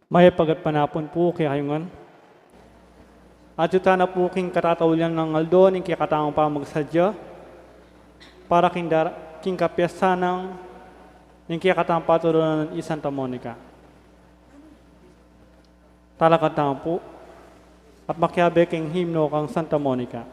May pagat panapon po kaya kayungan. At yuta na po king katatawlan ng aldo, ning kikatang pa magsadya, para king kapyasa ng ning kikatang patuloy ng Santa Monica. Talakatang po, at makiabe king himno kang Santa Monica.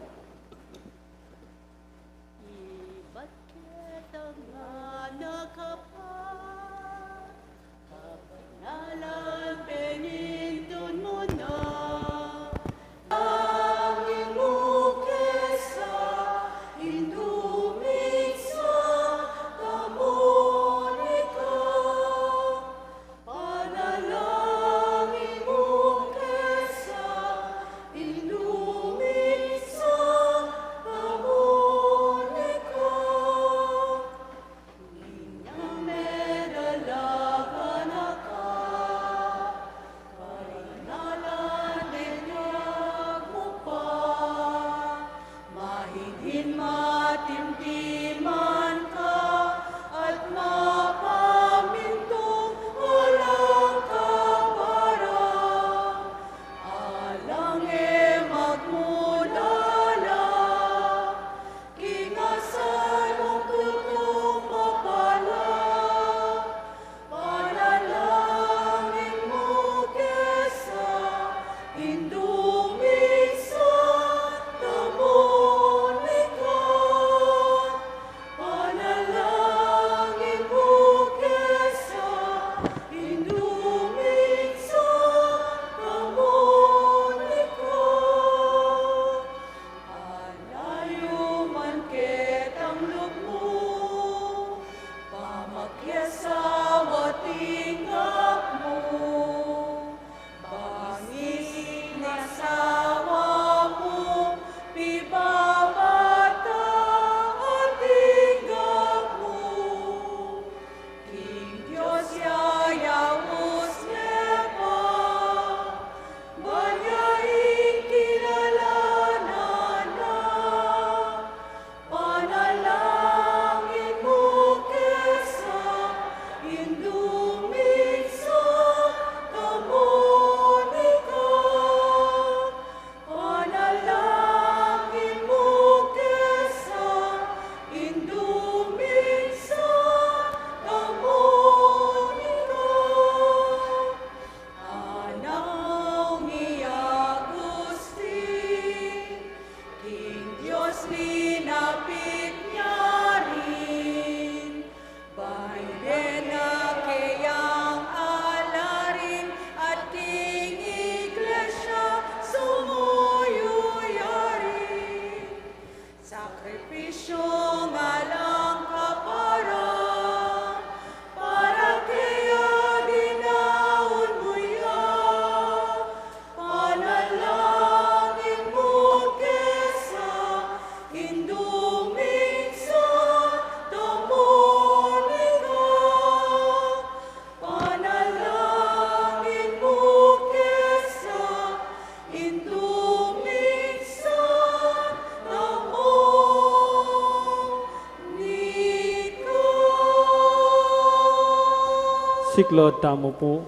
Siklod tamo po.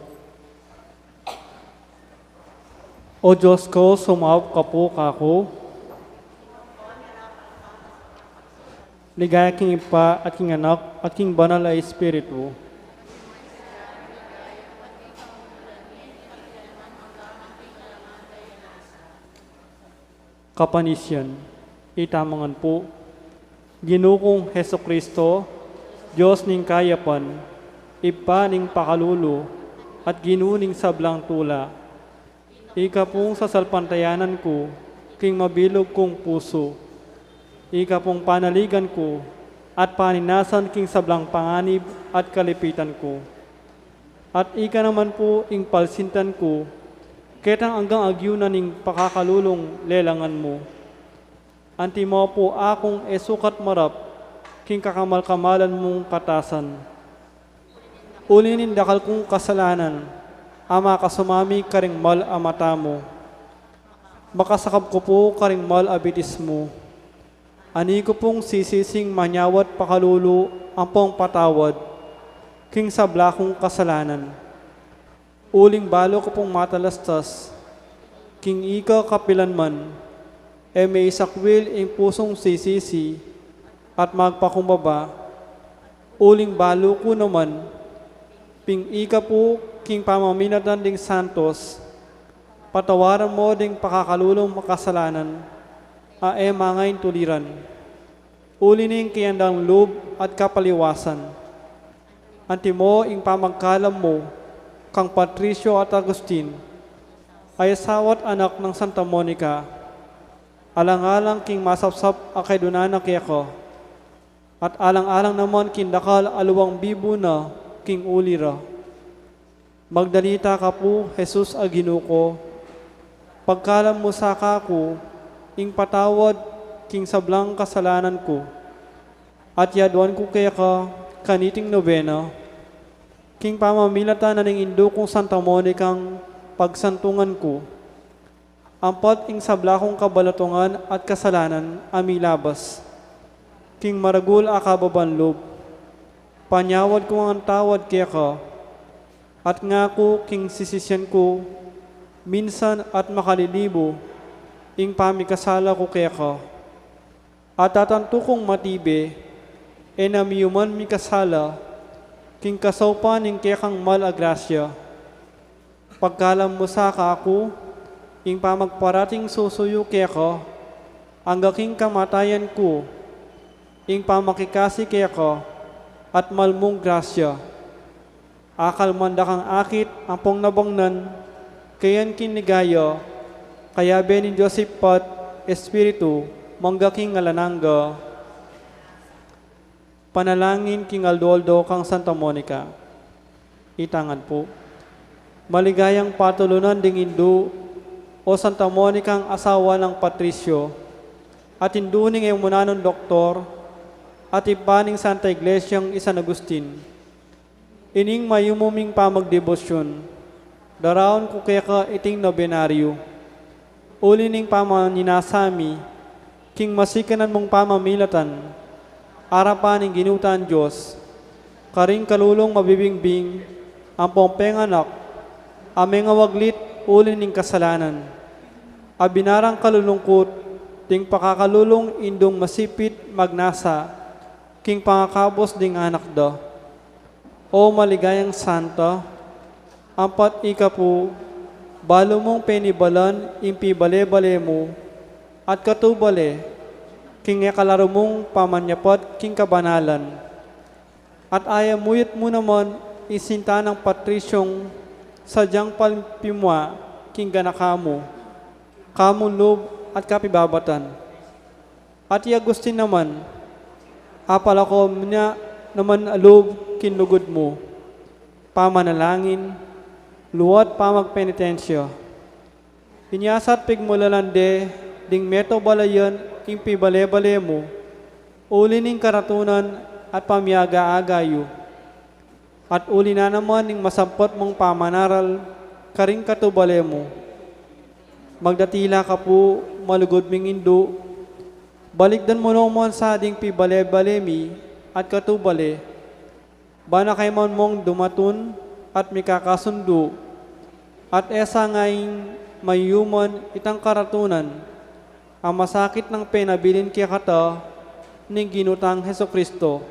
O Diyos ko, sumawap ka po kako. Ligaya king ipa at king anak at king banal ay espiritu. Kapanisyan, itamangan po. Ginukong Heso Kristo, Diyos ning kayapan, ipa ning pakalulu, at ginuning sablang tula. Ika pong sasalpantayanan ko, king mabilog kong puso. Ika pong panaligan ko, at paninasan king sablang panganib at kalipitan ko. At ika naman po ing palsintan ko, ketang hanggang agyunan ning pakakalulong lelangan mo. Anti mo po akong esukat marap, king kakamal-kamalan mong katasan. Ulinin dakal kong kasalanan, ama kasumami karing mal amata mo. Makasakap ko po karing mal abitis mo. Ani ko pong sisising manyawat pakalulu ang pong patawad, king sabla kong kasalanan. Uling balo ko pong matalastas, king ika kapilanman, may isakwil ing pusong sisisi, at magpakumbaba. Uling balo ko naman, ping ika po king pamaminatan ding santos, patawaran mo ding pakakalulong makasalanan, mangain tuliran. Uli ning kiyandang loob at kapaliwasan. Anti mo ing pamagkalam mo, kang Patricio at Agustin, ay asawat anak ng Santa Monica, alang-alang king masapsap akay dunana kaya at alang-alang naman kindakal aluwang bibo na king ulira. Magdalita ka po, Jesus aginuko, pagkalam mo sa kako, ing patawad king sablang kasalanan ko, at yaduan ko kaya kaniting nobena, king pamamilata na ning indo kong Santa Monicang pagsantungan ko, ampat ing sabla kong kabalatungan at kasalanan amilabas, king maragul akababanlob, panyawad ko ang tawad kaya at nga ko king sisisyan ko, minsan at makalilibo, ing pamikasala ko kaya at tatanto kong matibe, namiyuman mi kasala, king kasawpan ing kaya kang malagrasya. Pagkalam mo sa ako, ing pamagparating susuyo kaya ang gaking kamatayan ko, ing pamakikasi kaya at malmong grasya. Akal manda kang akit, ampong nabangnan, kayan kinigaya, kaya benin Joseph pat, Espiritu, manggaking ngalanangga. Panalangin king Aldoldo kang Santa Monica. Itangan po. Maligayang patulunan ding Indo o Santa Monica ang asawa ng Patricio at induning ay munanon doktor at ipaning Santa Iglesyang San Agustin. Ining mayumuming pamagdebosyon. Daraon ko kaya ka iting nobenaryo. Uli ning pamaninasami, king masikanan mong pamamilatan, arapan ng ginutan Diyos, karing kalulong mabibingbing, ang pompenganak, ameng awaglit uli ning kasalanan, abinarang kalulungkot, ting pakakalulong indong masipit magnasa, king pangakabos ding anak da. O maligayang Santa, ampat ika po, balo mong penibalan, impi bale-bale mo, at katubale, king ekalaro mong pamanyapat, king kabanalan. At ayamuyot mo naman, isinta ng Patrisyong, sadyang palpimwa, king ganakamo, kamong loob at kapibabatan. At Agustin naman, apalako niya naman aloob, kinlugod mo, pamanalangin, luwat pamagpenitensya. Inyasat pigmulalande, ding meto balayan, king pibale-bale mo, uli ning karatunan at pamiyaga-agayo. At uli na naman ning masampot mong pamanaral, karing katubale mo. Magdatila ka po, malugod ming Indo, balikdan mo naman sa ding pibale-bale mi, at katubale, bana kay man mong dumatun, at mikakasundo, at esa ngayon mayuman itang karatunan, ang masakit ng penabilin kaya kata, ning ginutang Heso Kristo.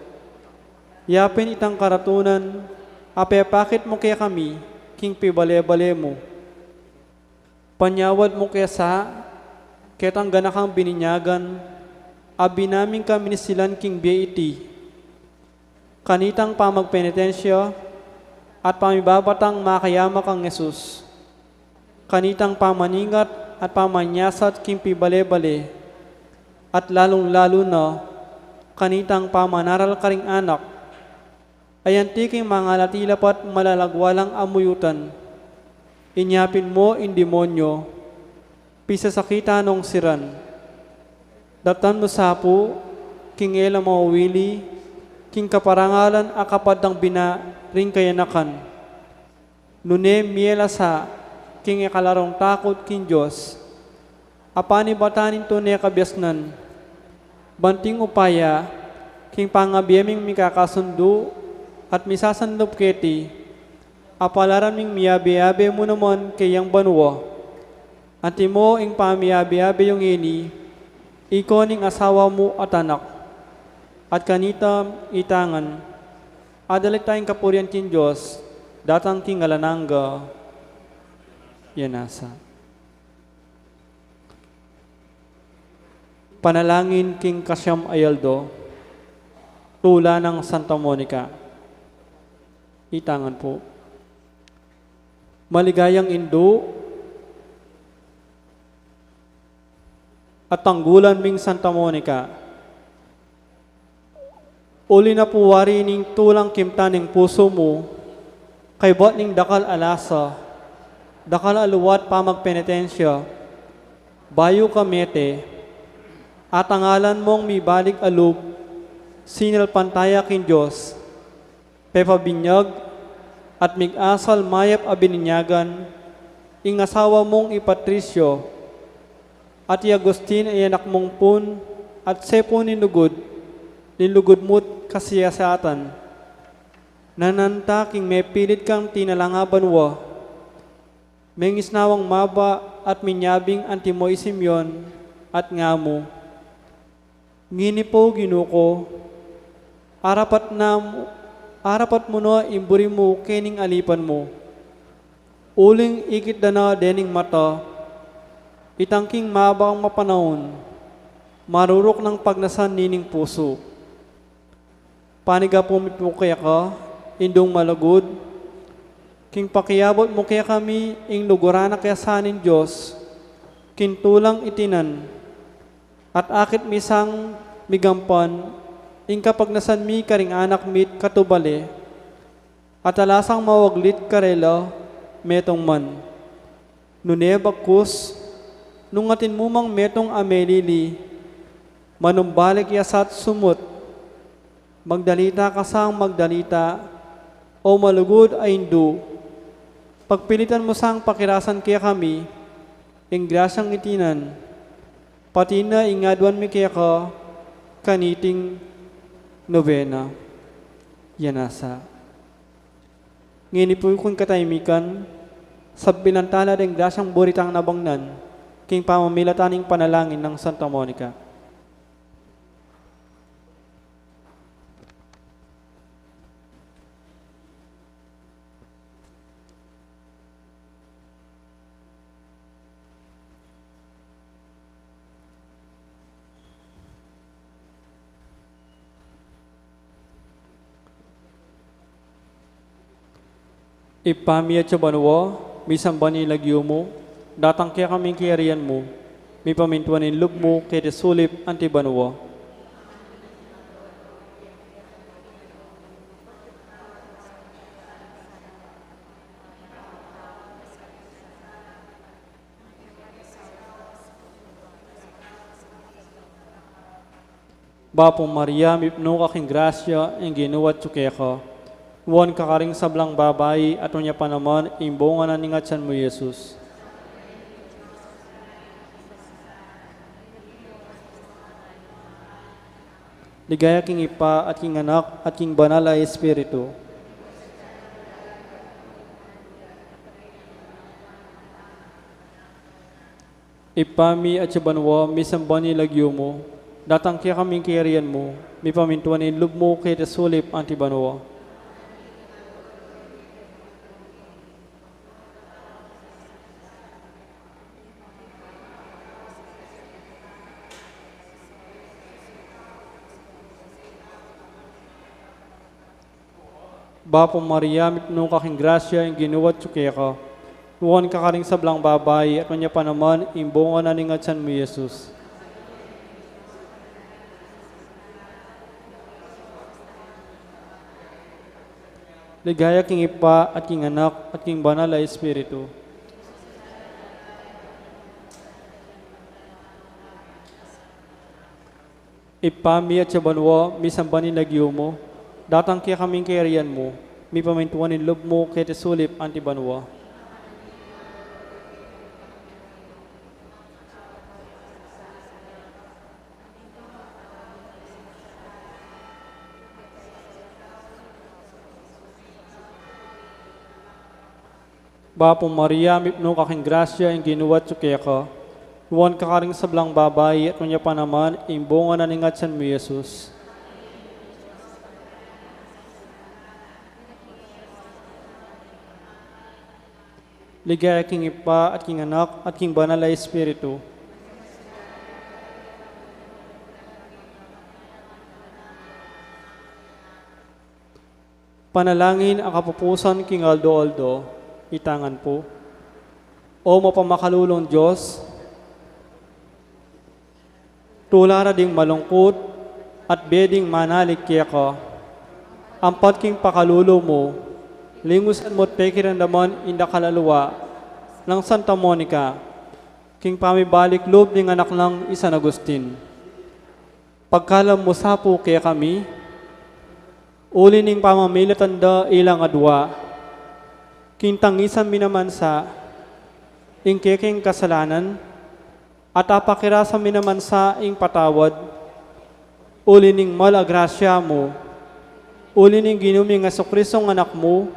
Yapin itang karatunan, apepakit mo kaya kami, king pibale-bale mo. Panyawad mo kaya sa, ketang ganakang bininyagan, abi namin kami nisilan king BAT. Kanitang pamagpenitensya, at pamibabatang makayama kang Jesus. Kanitang pamaningat at pamanyasat king pibale-bale, at lalong-lalo na, kanitang pamanaral karing anak, ayantiking mga latilapat malalagwalang amuyutan, inyapin mo in demonyo, pisasakita nung siran. Daptan mo sapo, king ela mawili, king kaparangalan akapadang bina ring kayanakan. Nune miela sa, king ekalarong takot king Diyos, apani batanin to ne kabyasnan, banting upaya, king pangabiyaming mikakasundo, at misasandop keti, apalaraming miyabi-yabi mo naman kayang banwa. Anti mo ing pamiyabi-yabi yung ini, iko ning asawa mo at anak. At kanita itangan, adalit tayong kapurian kin Diyos, datang king alananga, yanasa. Panalangin king Kasyam Ayaldo, tula ng Santa Monica. Itangan po. Maligayang Indo at tanggulan ming Santa Monica, uli na puwari ning tulang kimta ning puso mo, kay bot ning dakal alasa, dakal aluwat pa magpenitensya, bayo kamete, at ang ngalan mong mibalik alub, sinil pantaya kin Diyos, pepabinyag, at mig-asal mayap abininyagan, ing asawa mong ipatrisyo, at i Agustin ay anak mong pun, at sepo nilugod mo't kasiyasatan, nananta king may pilit kang tinalangabanwa, may isnawang maba at minyabing antimoy Simeon at ngamo. Ngini po ginuko, arapat mo no imburi mo kening alipan mo. Uling ikit dana dening mata, itangking mabang mapanahon, marurok ng pagnasan nining puso. Paniga po kaya ka, indong malagod, king pakiyabot mo kaya kami, ing lugurana kaya sanin Diyos, kintulang itinan, at akit misang migampan, ing kapag nasan mi karing anak mit katubali, at alasang mawaglit karela, metong man. Nunebakus, nung atin mumang metong amelili, manumbalik yasat sumut, magdalita kasang magdalita, o malugod ay hindu, pagpilitan mo sang pakirasan kaya kami, ing grasyang itinan, pati na ingadwan mi kaya ka, kaniting novena, yanasa. Ngini po kung kataymikan, sa binantala ng grasyang buritang nabangnan, king pamamilataning panalangin ng Santa Monica. Ipamiya sa banwa, misang banilagyo mo, datang kaya kaming kiyarian mo, may pamintuanin lub mo, kaya sulip anti banwa. Bapong Maria, mipno kaking grasya, ang ginuwat tsukya ka. Wan kakaring sablang babayi at unya pa naman imbongan na ningatsan mo, Jesus. Ligaya king ipa at king anak at king banal ay Espiritu. Ipami at sabanwa, misambani lagyo mo, datang kaya kaming kiyarian mo, may pamintuan ilub mo kaya sulip anti banwa. Bapong Maria, mipno kaking grasya, ang ginuwat tsukya ka. Tuwan ka karing sablang babayi, at kanya pa naman, imbongan na ningatsan mo, Jesus. Ligaya king ipa, at king anak, at king banal ay Espiritu. Ipami at sabanwa, misambani lagyo mo, datang kaya kaming kayarian mo, may pamintuanin loob mo kaya sulip anti banwa. Bapo Maria, mipno kaking grasya, ang ginuwat suke ka. Huwan ka karing sablang babae, at kunya pa naman, imbongan na ningat san mo, Jesus. Ligaya king ipa, at king anak, at king banal na Espiritu. Panalangin ang kapupusan king Aldo, itangan po. O mapamakalulong Diyos, tulara ding malungkot at beding manalig kaya ka. Ampat king pakalulo mo, lingusan mo't pekirandaman inda kaluluwa ng Santa Monica, king pamibalik loob ng anak ng San Agustin. Pagkalam mo sapo kaya kami, uli ning pamamilatanda ilang adwa, kintangisan minamansa, ing keking kasalanan, at apakirasan minamansa ing patawad, uli ning malagrasya mo, uli ning ginuming Jesucristong anak mo,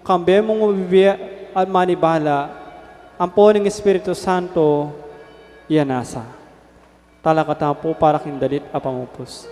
kambe mong mabibiya at manibala, ampo ng Espiritu Santo, iyanasa. Talakata po para kindalit apamupos.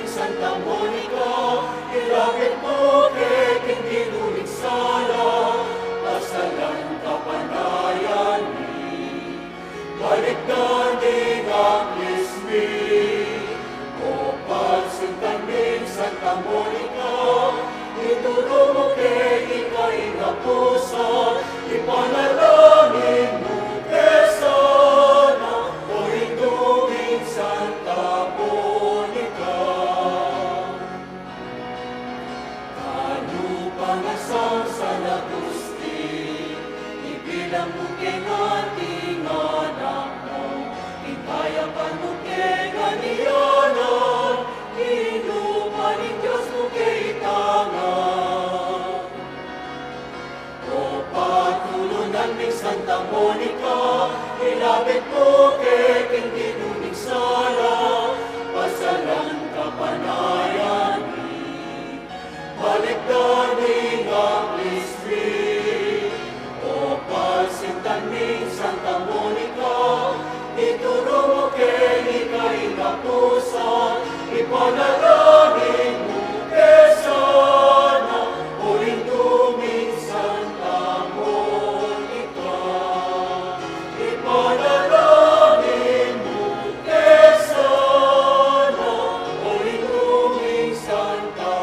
Santa Monica, ilagit mo kay kindinulig sala, pasalan kapanayan ni, balik na din ang lismi. O pagsuntan min Santa Monica, ituro mo kay ikaingapusan, ipanalangin mo kesana, o itugin Santa Monica. Pangasang San Agustin, ibilang mo kay ating anak mo, ikayapan mo kay ganiyanan, inuman ng Diyos mo kay itangan. O patulunan ng Santa Monica, ilapit mo kay kindinunig sala, pasalan kapanayan ni, balik daning ang lismi. O pagsintan ng Santa Monica, ituro mo kay ikaingapusan, ipanalangin mo kesana, uling tuming Santa Monica. Ipanalangin mo kesana, uling tuming Santa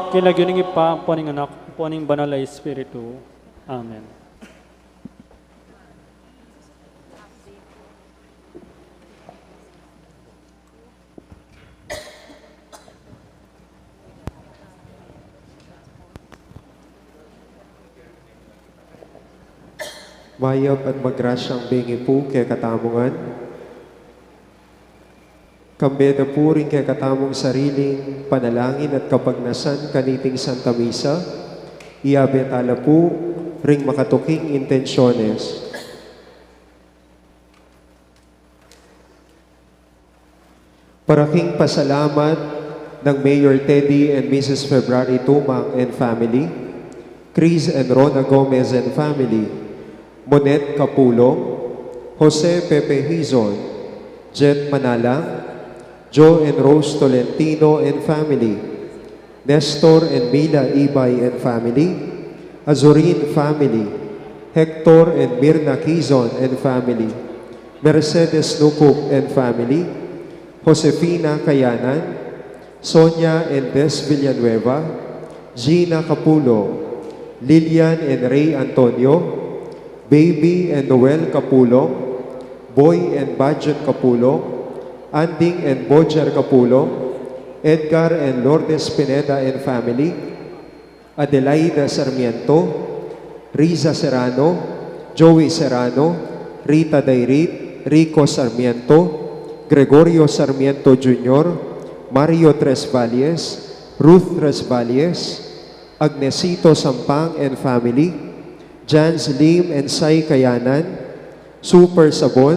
Kilagyuning ipa, ang puning anak, ang puning banal na Espiritu. Amen. Mayap at magrasyang bingi po kay katamungan. Kambeda po rin kay katamong sariling panalangin at kapagnasan kaniting Santa Misa, iabetala po ring makatuking intensyones. Paraking pasalamat ng Mayor Teddy and Mrs. February Tumang and family, Chris and Rona Gomez and family, Monet Capulong, Jose Pepe Hizon, Jet Manalang, Joe and Rose Tolentino and family, Nestor and Mila Ibay and family, Azurin family, Hector and Mirna Quizon and family, Mercedes Nukup and family, Josefina Kayanan, Sonia and Des Villanueva, Gina Capulo, Lilian and Ray Antonio, Baby and Noel Capulong, Boy and Bajan Capulong, Anding and Bojar Capulong, Edgar and Lourdes Pineda and family, Adelaida Sarmiento, Riza Serrano, Joey Serrano, Rita Dairit, Rico Sarmiento, Gregorio Sarmiento Jr., Mario Tres Valles, Ruth Tres Valles, Agnesito Sampang and family, Jans Lim and Sai Kayanan, Super Sabon,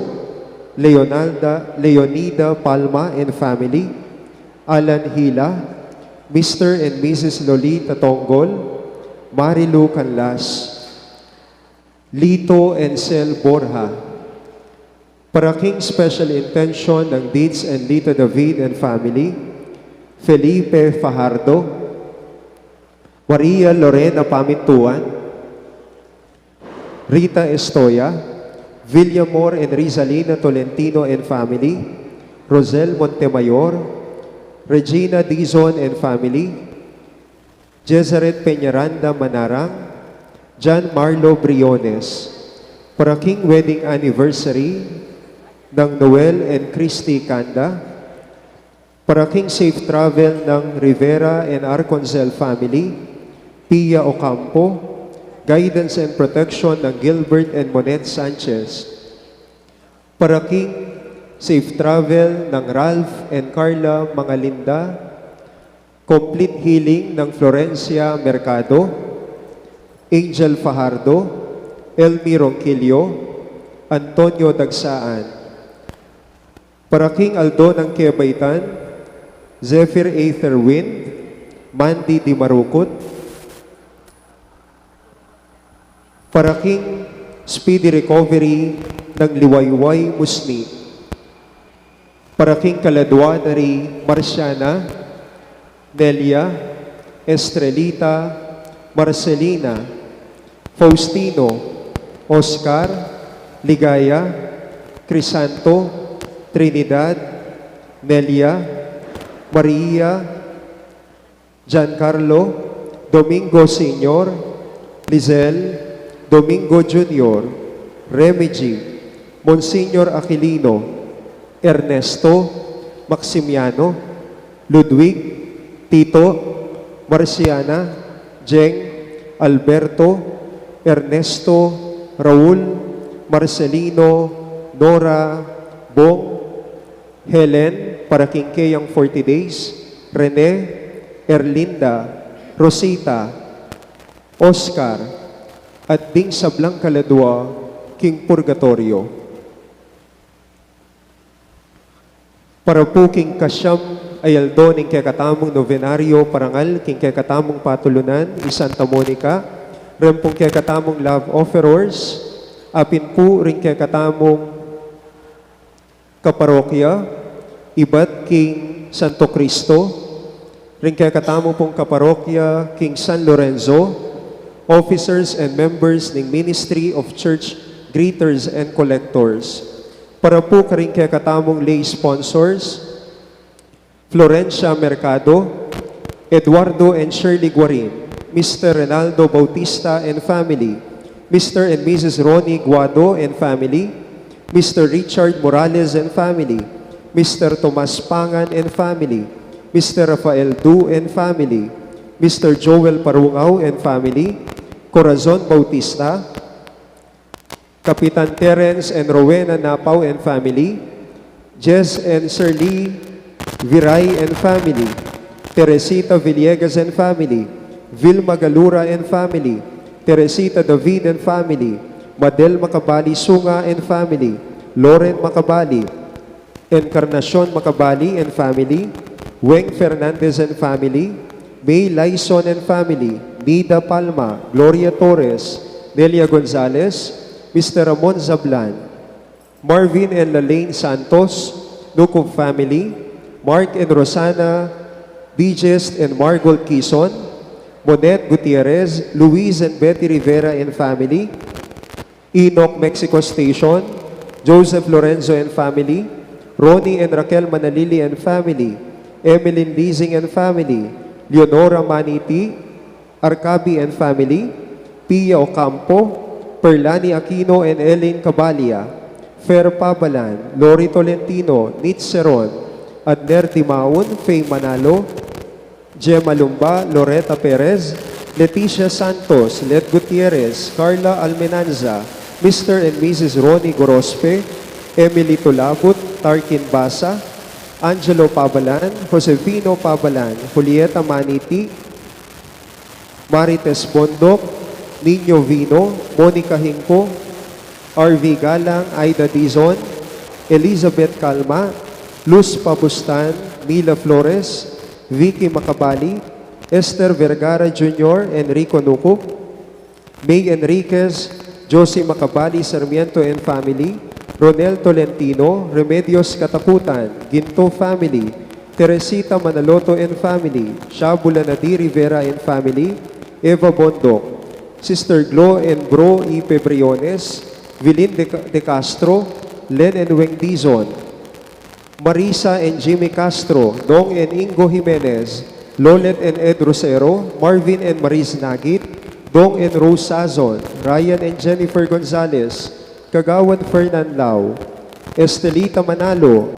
Leonida Palma and family, Alan Hila, Mr. and Mrs. Lolita Tonggol, Marilu Canlas, Lito and Sel Borja. Para King Special Intention ng Deeds and Lito David and family, Felipe Fajardo, Maria Lorena Pamintuan, Rita Estoya, Villamor and Rizalina Tolentino and family, Rosel Montemayor, Regina Dizon and family, Jezaret Peñaranda Manarang, John Marlo Briones. Para King Wedding Anniversary ng Noel and Christy Kanda, para King Safe Travel ng Rivera and Arconcel family, Pia Ocampo, Guidance and Protection ng Gilbert and Monet Sanchez. Para King Safe Travel ng Ralph and Carla Mangalinda, Complete Healing ng Florencia Mercado, Angel Fajardo, Elmi Ronquillo, Antonio Dagsaan. Para King Aldo ng Quebaitan, Zephyr Aether Wind, Mandy Di Marukot. Para King Speedy Recovery ng Liwayway Musni. Para King Caladwadari Marciana, Nelia, Estrelita, Marcelina, Faustino, Oscar, Ligaya, Crisanto, Trinidad, Nelia, Maria, Giancarlo, Domingo Sr., Lizel, Domingo Jr., Remigi, Monsignor Aquilino, Ernesto, Maximiano, Ludwig, Tito, Marciana, Jeng, Alberto, Ernesto, Raul, Marcelino, Nora, Bong, Helen, para King Keyang 40 Days, Rene, Erlinda, Rosita, Oscar, at Ding Sablang Kaladwa, King Purgatorio. Para po King Kasyam Ayaldo ning kekatamong novenaryo parangal king kekatamong patulunan i Santa Monica, rempong kekatamong love offerers, apin po ring kekatamong kaparokya, ibat King Santo Cristo, ring kekatamong pong kaparokya King San Lorenzo, officers and members ng Ministry of Church Greeters and Collectors. Para po karing kekatamong lay sponsors, Florencia Mercado, Eduardo and Shirley Guarin, Mr. Renaldo Bautista and family, Mr. and Mrs. Ronnie Guado and family, Mr. Richard Morales and family, Mr. Tomas Pangan and family, Mr. Rafael Du and family, Mr. Joel Parungaw and family, Corazon Bautista, Kapitan Terence and Rowena Napaw and family, Jess and Sir Lee Viray and family, Teresita Villegas and family, Vilma Galura and family, Teresita David and family, Madel Macabali Sunga and family, Lauren Macabali, Encarnacion Macabali and family, Weng Fernandez and family, May Laison and family, Nida Palma, Gloria Torres, Nelia Gonzalez, Mr. Ramon Zablan, Marvin and Lalaine Santos, Nukup family, Mark and Rosana, Digest and Margot Quezon, Monet Gutierrez, Luis and Betty Rivera and family, Enoch Mexico Station, Joseph Lorenzo and family, Ronnie and Raquel Manalili and family, Emeline Leasing and family, Leonora Maniti, Arcabi and family, Pia Ocampo, Perlani Aquino and Ellen Cabalia, Fer Pabalan, Lori Tolentino, Nitz Seron, Adner Timaon, Faye Manalo, Gemma Lumba, Loretta Perez, Leticia Santos, Let Gutierrez, Carla Almenanza, Mr. and Mrs. Ronnie Gorospe, Emily Tulabut, Tarkin Basa, Angelo Pabalan, Josefino Pabalan, Julieta Maniti, Marites Bondok, Nino Vino, Monica Hinco, RV Galang, Aida Dizon, Elizabeth Calma, Luz Pabustan, Mila Flores, Vicky Macabali, Esther Vergara Jr., Enrico Nuco, May Enriquez, Josie Macabali Sarmiento and family, Ronel Tolentino, Remedios Kataputan, Ginto family, Teresita Manaloto and family, Shabula Nadi Rivera and family, Eva Bondok, Sister Glo and Bro Ipe Briones, Vilin de Castro, Len and Weng Dizon, Marisa and Jimmy Castro, Dong and Ingo Jimenez, Lolet and Ed Rosero, Marvin and Maris Nagit, Dong and Rose Sazon, Ryan and Jennifer Gonzalez, Kagawan Fernan Lau, Estelita Manalo,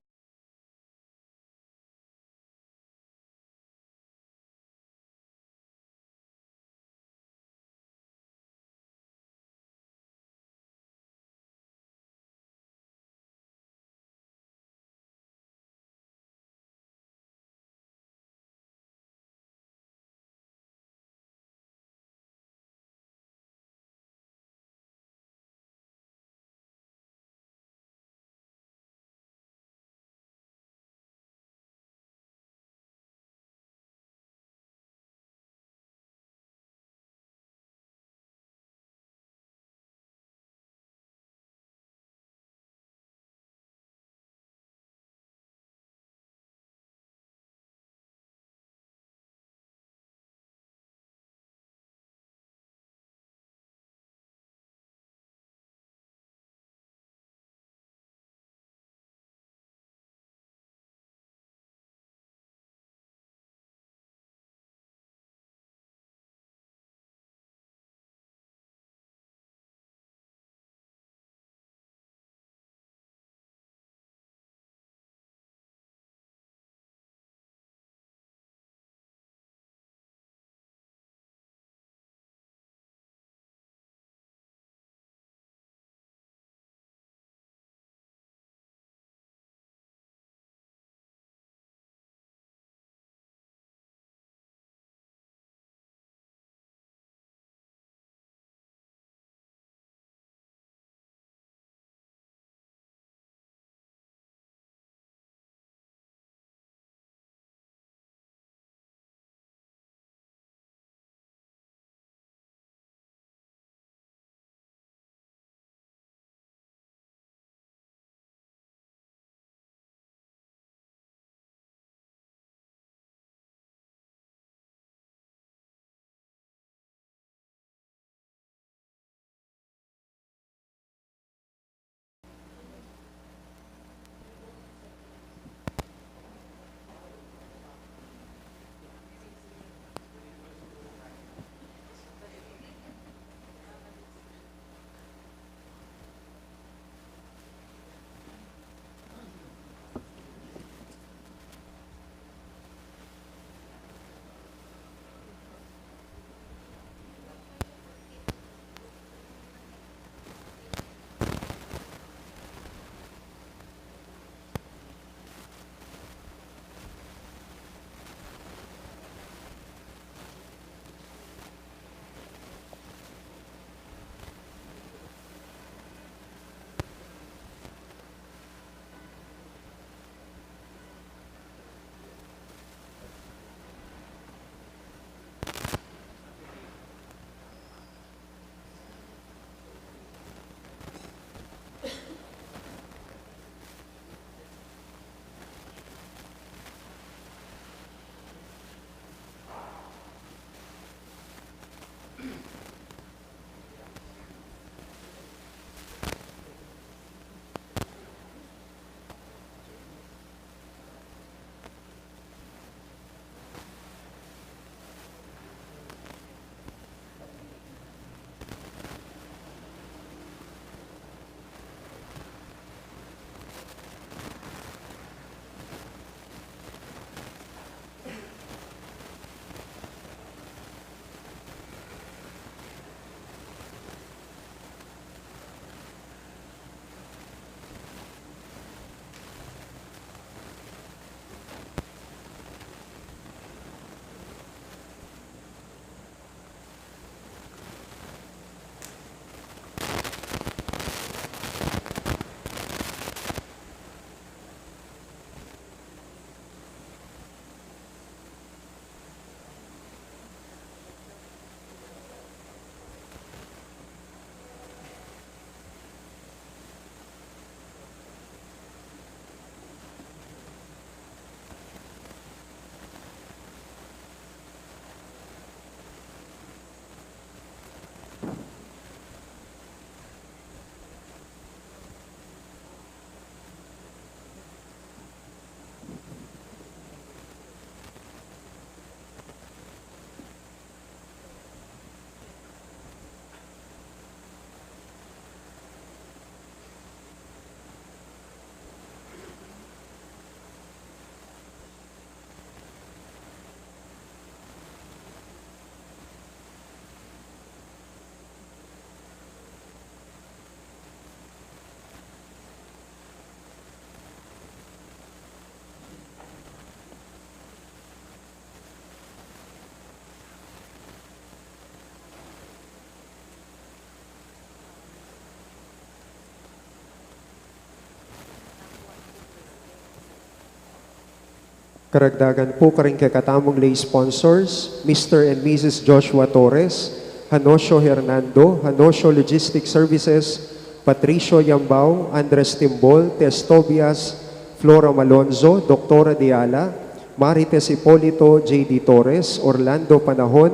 Karagdagan po karing kakatamong lay sponsors, Mr. and Mrs. Joshua Torres, Hanosio Hernando, Hanosio Logistic Services, Patricio Yambao, Andres Timbol, Tess Tobias, Flora Malonzo, Doktora Diala, Marites Hipolito, J.D. Torres, Orlando Panahon,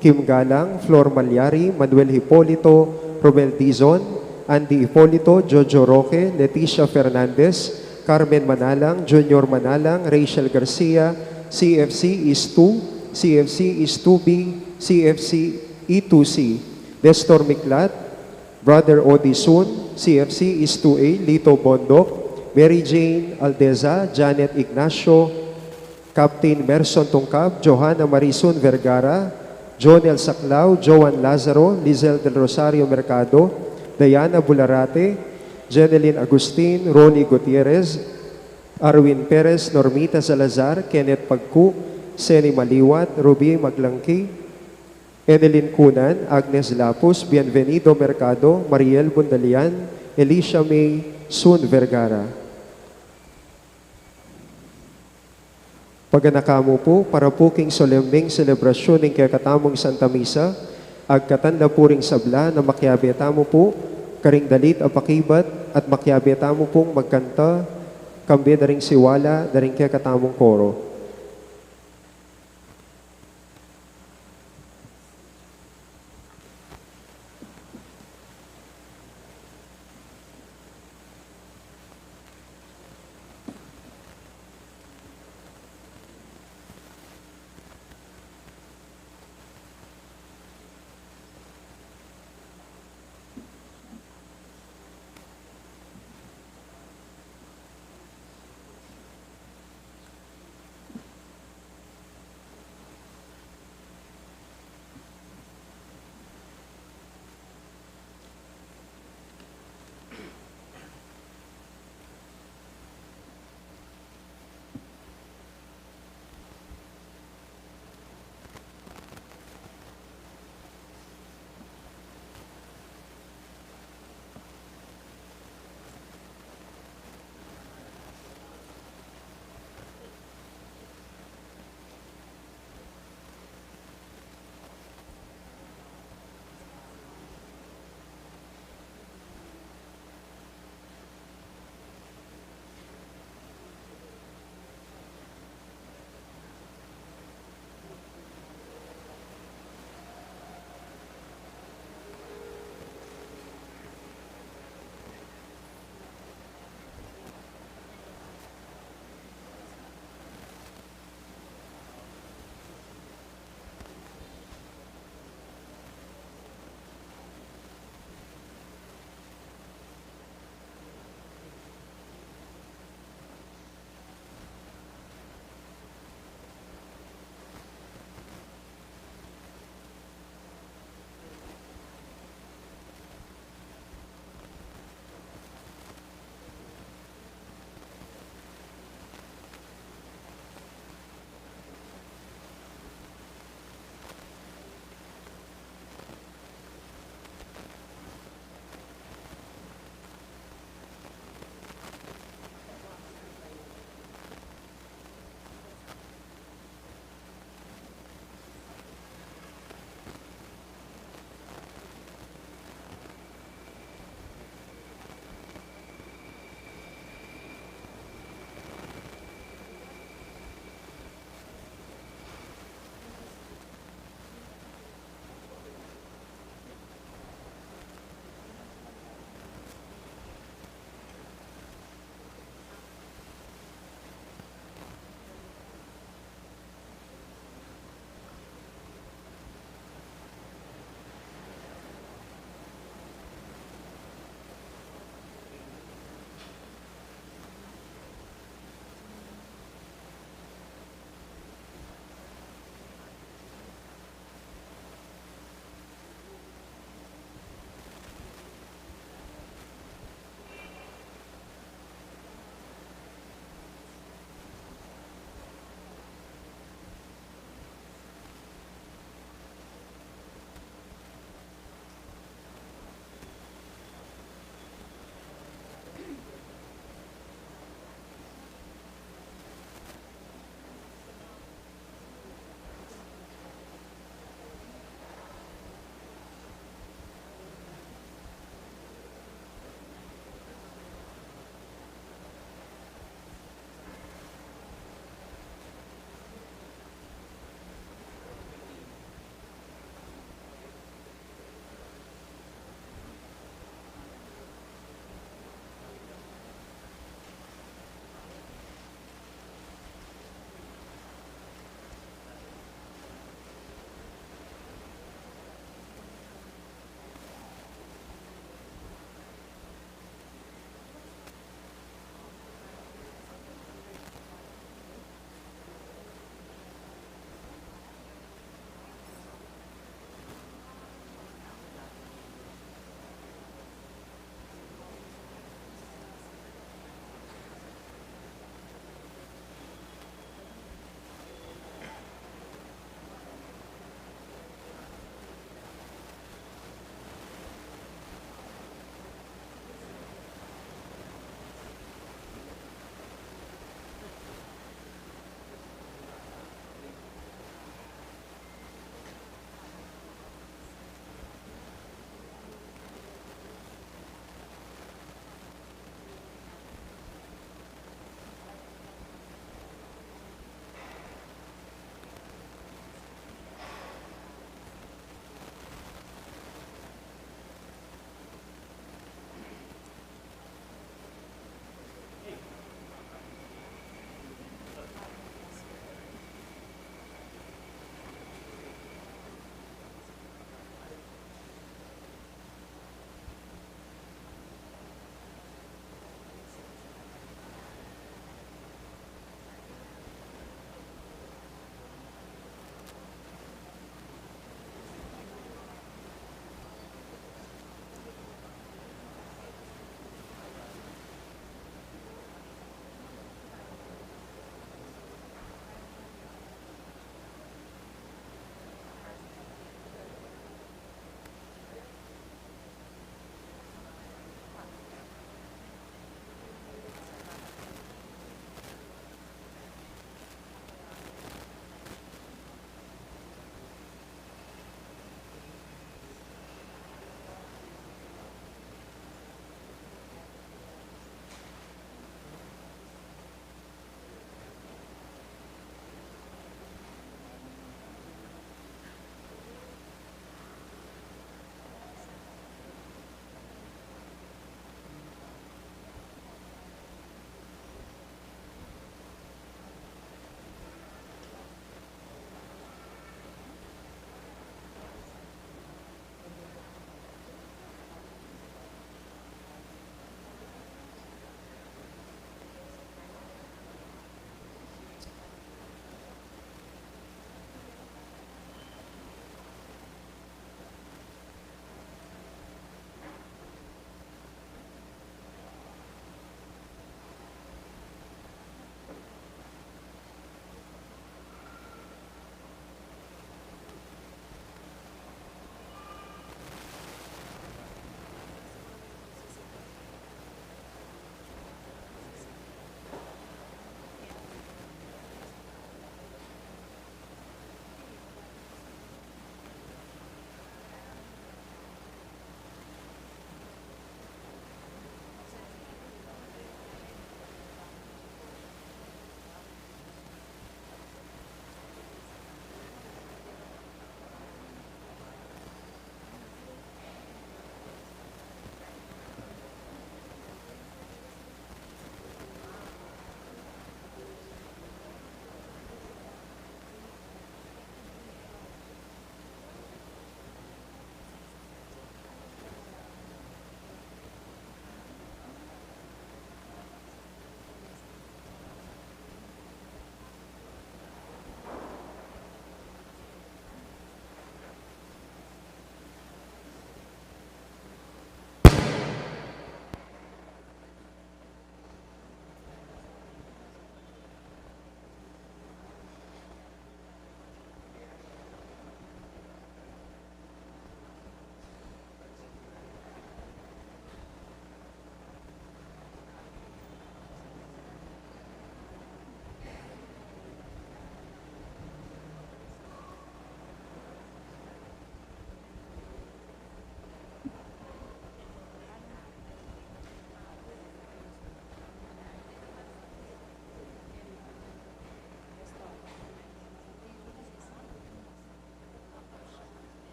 Kim Galang, Flor Malyari, Manuel Hipolito, Romel Dizon, Andy Hipolito, Jojo Roque, Leticia Fernandez, Carmen Manalang, Junior Manalang, Rachel Garcia, CFC is 2, CFC is 2B, CFC E2C, Nestor Miklat, Brother Odisun, CFC is 2A, Lito Bondok, Mary Jane Aldeza, Janet Ignacio, Captain Merson Tungkab, Johanna Marisun Vergara, Jonel Saclao, Joan Lazaro, Lizel del Rosario Mercado, Diana Bularate, Jeneline Agustin, Ronnie Gutierrez, Arwin Perez, Normita Salazar, Kenneth Pagku, Seni Maliwat, Ruby Maglangki, Eneline Kunan, Agnes Lapus, Bienvenido Mercado, Mariel Bundalian, Alicia May, Sun Vergara. Paganakamo po, para po king solemning selebrasyon ng kakatamong Santa Misa, agkatanda po ring sabla na makyabetamo po, karing dalit apakibat at makyabetamo pong magkanta, kambi daring siwala, daring kakatamong koro.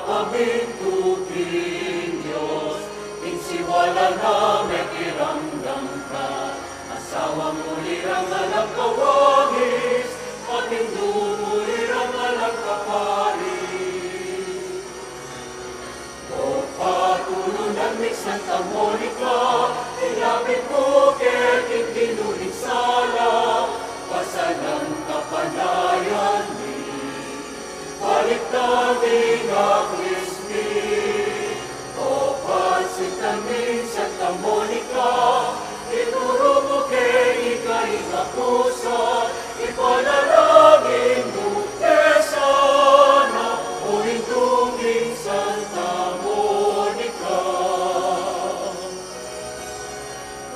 kami tubig, Diyos, insiwala na may kiramdam ka. Asawa mo lirang alam kawangis, patindu mo lirang alam kaparis. O patulunan ni Santa Monica, ilapit mo kay tinulig sala, pasalang kapanayan ni. Balik namin ang Kristi, o pansitamin Santa Monica, ituro mo kay ika'y kapusan, ipanalangin mo kay sana, o hintungin Santa Monica.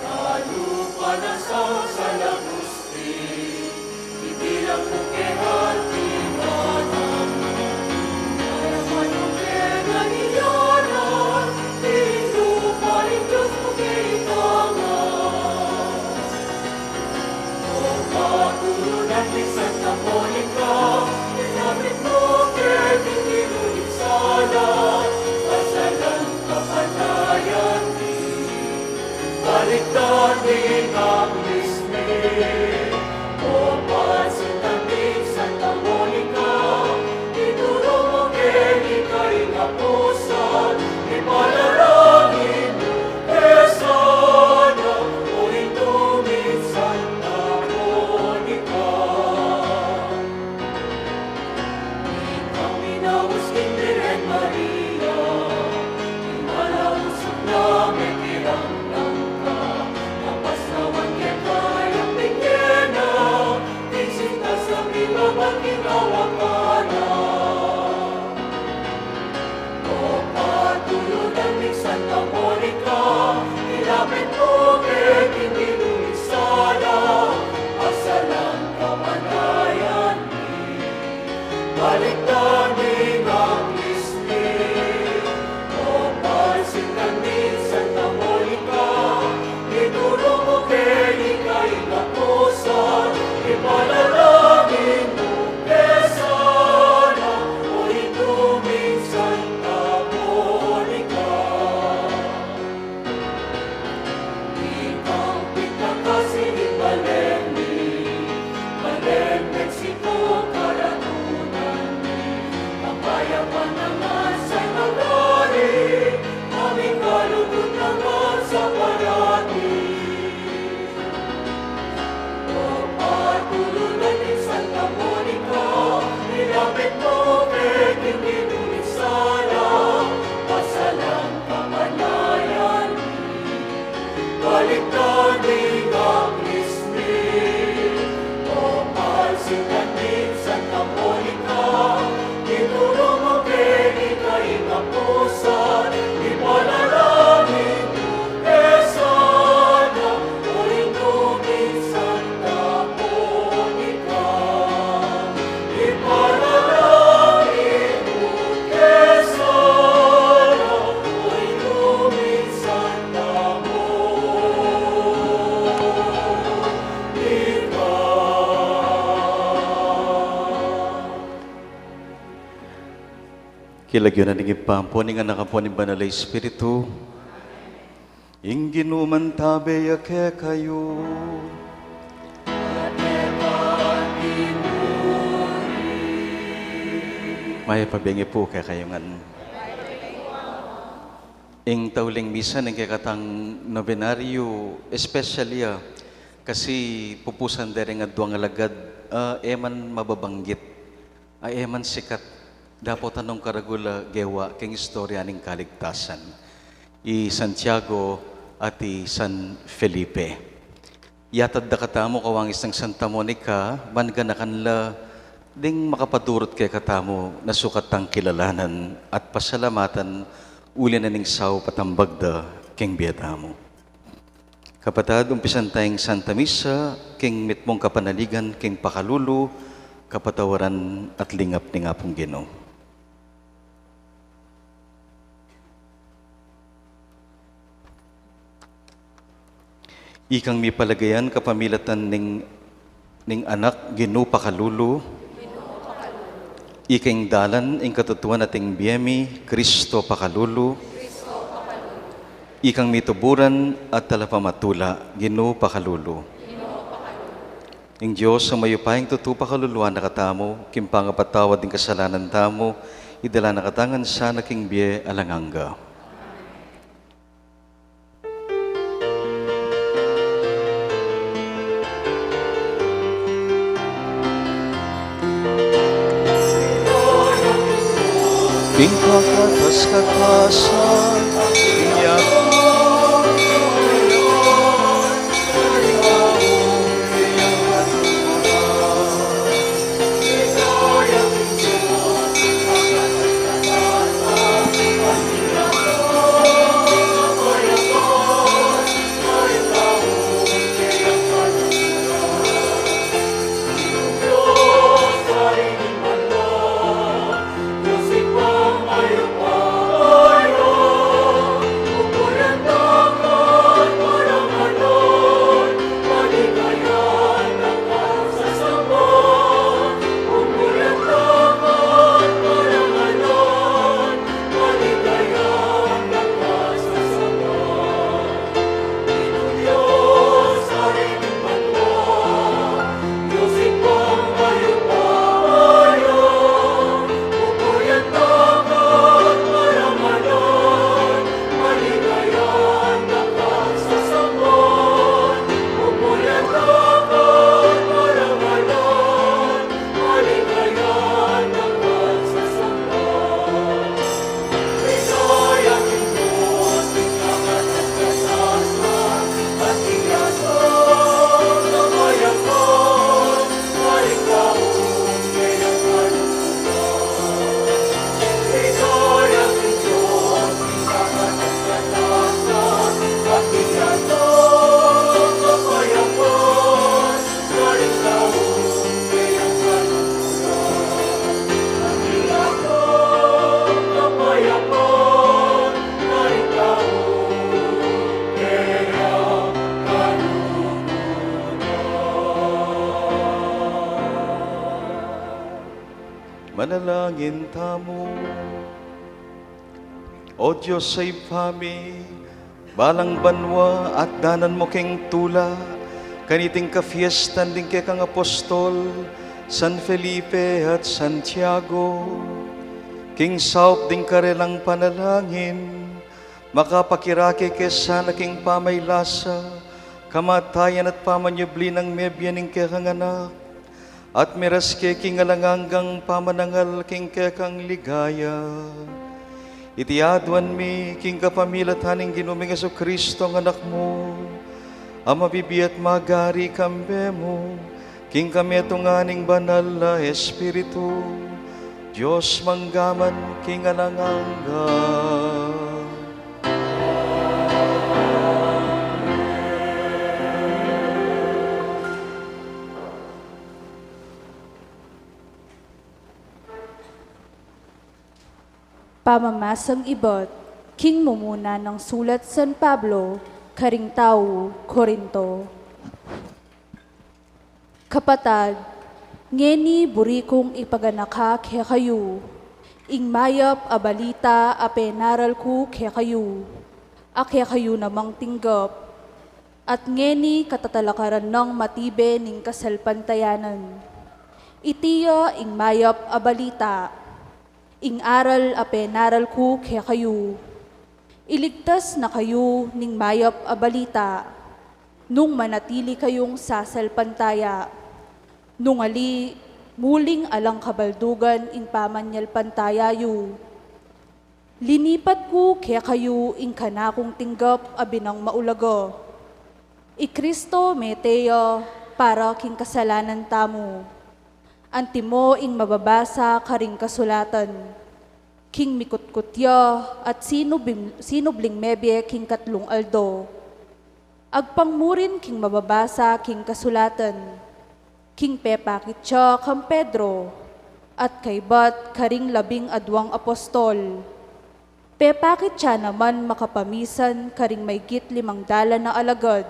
Kalupa na sa Salagusti, ibilang mo kay Hatinganan, harapan mo kay Ganiyanan, tinupa rin Diyos mo kay Itangan. O patulunan ni Santa Monica, ilapit mo kay tinulig sala, pasalang kapanayan ni. Baliktan din ang lismi, o pansitamin Santa Monica, ituro mo kay ika'y kapusan, ipanalangin mo kay sana, o hintungin Santa Monica. Ikaw minawas king Birhen Maria, imalausap namin kiramdam ka, kapasawan kay kayang bigena, tinsinta sa bibabat ginawa ka na. O patulunan ni Santa Monica, ilapit mo kay tinilulig sala, pasalang kapanayan ni. Baliktan din ang lismi, o pansitamin Santa Monica, ituro mo kay ika'y kapusan, ipanalangin mo kay sana, o hintungin Santa Monica. Ikang pinakasilid Maleni, Malen, Mexico, karatunan ni. Kapayapan naman sa'y magari, aming kalugod naman sa parati. O patulunan ni Santa Monica, ilapit mo kay tinilulig sala, pasalang kapanayan ni. Baliktan din ang lismi, o pansitamin Santa Monica, ituro mo kay ika'y kapusan, ipanalangin mo kay sana, o hintungin Santa Monica. Ipanalangin mo kay sana, o hintungin Santa Monica. Kilagyan na ng ipampo, nga nakapo ni Banal Espiritu. Ingginuman tabe yake kayo. May pabengi po kaya kayongan. Ing tauling misa ng kakatang nobenaryo, especially kasi pupusan dere nga duwang alagad, eman mababanggit, eman sikat, dapat tanong karagula gewa king istorya ning kaligtasan. I Santiago at i San Felipe. Yatad da katamo kawangis ng Santa Monica, manga na kanla, ding makapadurot kay katamo na sukat ang kilalanan at pasalamatan uli na ning sao patambagda king biyatamo. Kapatad, umpisan tayong Santa Misa, king mitmong kapanaligan, king pakalulu, kapatawaran at lingap ni nga pong Ginoo. Ikang mi palagayan kapamilatan ning anak Ginoo pakalulu, Iking dalan ing katutuan ating biyemi, Kristo pakalulu, ikang mituburan at talapamatula, Ginoo pakalulu. Ing Diyos ang mayupayang tutu pakaluluan nakatamo, kimpangapatawad ng kasalanan tamo, idala nakatangan sa naking biye alanganga. King kakatas-katasan, iyak manalangin tamo. O Diyos sa ipami, balang banwa at danan mo keng tula, kaniting kafiestan din kay kang apostol, San Felipe at Santiago, king saup din karelang panalangin, makapakirake kesa na king pamaylasa, kamatayan at pamanyubli ng mebyaning kay kang anak, at miras kay king alanganggang pamanangal king kay kang ligaya. Itiadwan mi king kapamilataning ginuming Hesu Kristo ang anak mo, ang mabibiyat magari kambe mo, king kami atunganing banal na Espiritu, Diyos manggaman king alangangga. Pamamasang ibot, king mumuna ng sulat San Pablo, karing tao, Korinto. Kapatag, ngeni burikong ipaganaka kaya kayo, ing mayap a balita a penaral ko kaya kayo, a kaya kayo namang tinggap, at ngeni katatalakaran ng matibe ning kasalpantayanan. Itiya ing mayap a balita, ing aral a penaral ko kaya kayo. Iligtas na kayo ning mayap a balita, nung manatili kayong sasalpantaya, nung ali muling alang kabaldugan in pamanyal pantayayo. Linipat ko kaya kayo ing kanakong tinggap a binang maulago. I Kristo meteyo para king kasalanan tamo. Antimo ing mababasa karing kasulatan, king mikutkutya at sinubling mebye king katlong aldo. Agpangmurin king mababasa king kasulatan, king pepakitya kang Pedro, at kaybat karing 12 apostol. Pepakitya naman makapamisan karing maygit 5 na alagad.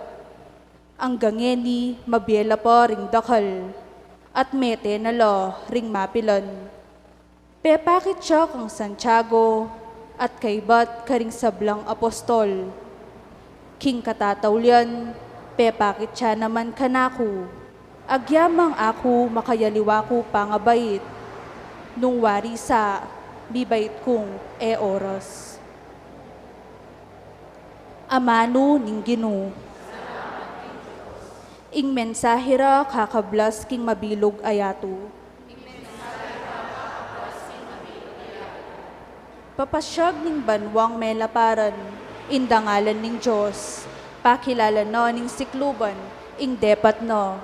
Ang gangeni mabiyela pa ring dakal, at mete na lo ring mapilan. Pepakit siya kang Santiago at kaybat karing sablang apostol. King katatawlian, pepakit siya naman kanaku. Agyamang ako makayaliwa ko pangabait. Nung wari sa bibait kong oras. Amano ning Ginoo. Ing mensahera kakablas king mabilog ayato. Papasyag ning banwang melaparan, indangalan ning Diyos, pakilala no ning sikluban, ing depat no.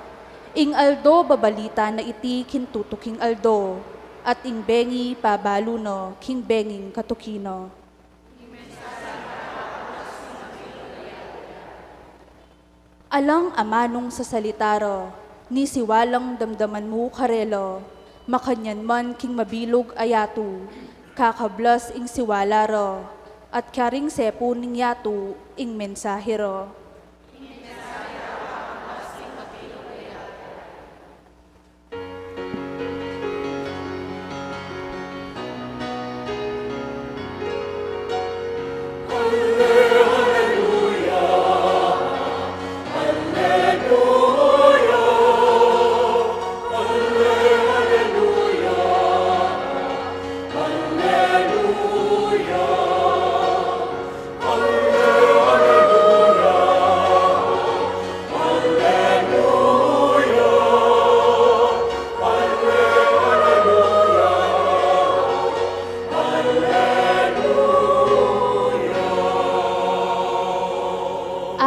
Ing aldo babalita na iti kintutuking aldo, at ing bengi pabalo no, king benging katukino. Alang amanong sa salitaro, ni siwalang damdaman mo karelo, makanyan man king mabilog ayato, kakablas ing siwalaro, at karing sepo ning yato ing mensahero.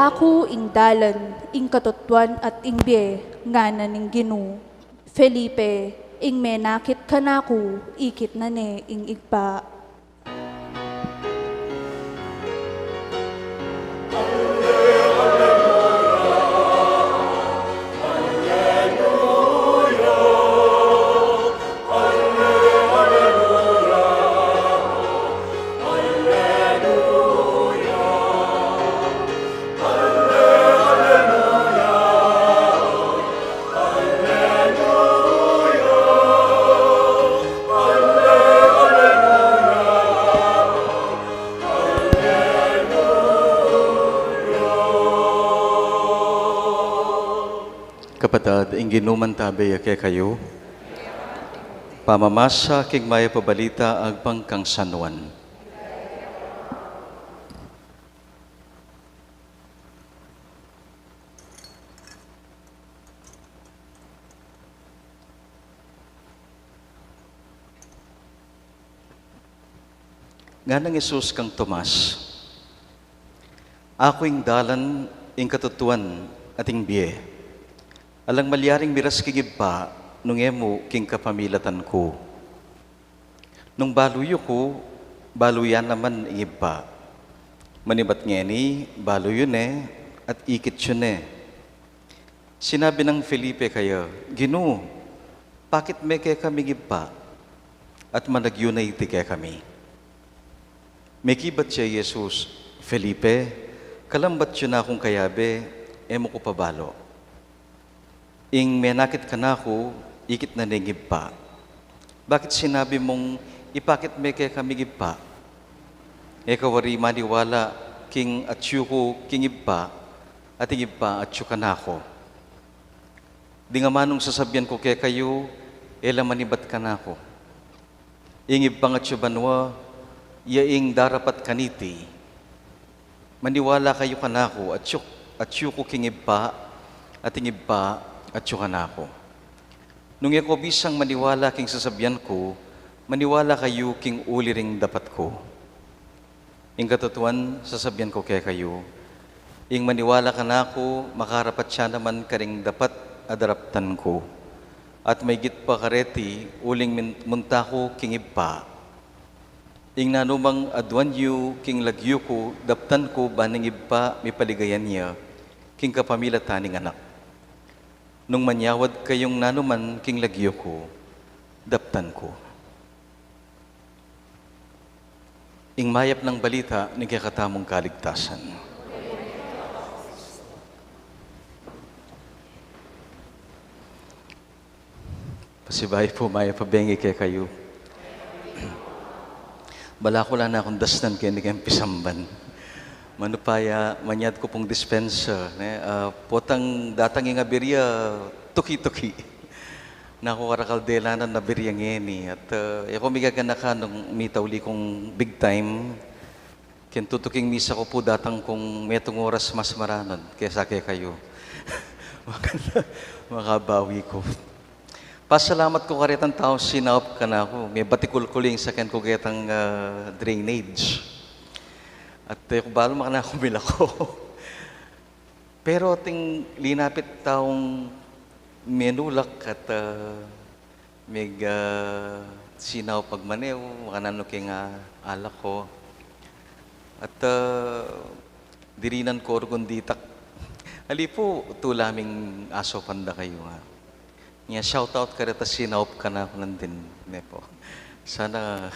Ako ing dalan, ing katutuan at ing biye, ngana ning Ginoo. Felipe, ing menakit kanaku, ikit na ne ing igpa. Kapatad, ing ginuman tabi ake kayo, pamamasa king maya pabalita agpang kang sanwan. Nga nang Isus kang Tomas, ako ing dalan, ing katutuan, at ing biye. Alang malyaring miras kigib pa, nung emo king kapamilatan ko. Nung baluyo ko, baluyan naman igib pa. Manibat ngeni, baluyo ne, at ikit yun ne. Sinabi ng Felipe kayo, Ginoo, bakit may kaya kami igib pa? At managyunay ti kaya kami. May kibat siya Jesus, Felipe, kalambat yun na akong kayabe, emo ko pabalo. Ing menakit ka na ako, ikit na ningib pa. Bakit sinabi mong ipakit me kaya kami pa? Kawari maniwala king atyu ko king iba at igib pa atyu ka na ako. Di nga manong sasabyan ko kaya kayo, manibat ka na ako. Ingib pang atyu banwa, yaing darapat kaniti. Maniwala kayo ka na ako, atyu ko king iba at ingib pa at saka na ako. Nung ako bisang maniwala king sasabyan ko, maniwala kayo king uli ring dapat ko. Ing katutuan, sasabyan ko kaya kayo, ing maniwala ka na ako, makarapat siya naman karing dapat adaraptan ko. At may git pa kareti, uling munta ko king ipa. Ing nanumang adwan yu, king lagyu ko, daptan ko baning ipa, may paligayan niya, king kapamilataning anak. Nung manyawad kayong nanuman king lagyo ko, daptan ko. Ing mayap ng balita ni kakatamong kaligtasan. Pasibay po maya pabengi kay kayo. Bala ko lang na akong dasnan kaya kayong pisamban. Manupaya, manyad ko pong dispensa. Potang datang yung abirya, tuki-tuki. Naku karakaldela na nabirya ngeni. At ako migagan ka nung mitawli kong big time. Kintutuking misa ko po datang kung metong oras mas maranon. Kaya sakay kayo. Makabawi ko. Pasalamat ko karitang tao, sinaup ka na ako. May batikul-kuling sa ken ko kitang drainage. At kung balo makana kumila ko. Pero ting linapit taong menulak at may sinaw pagmanew, makanano kay nga alak ko. At dirinan ko orgon ditak. Ali po, tulaming aso panda kayo nga. Nya shoutout ka rita sinaup ka na ako nandin. Po. Sana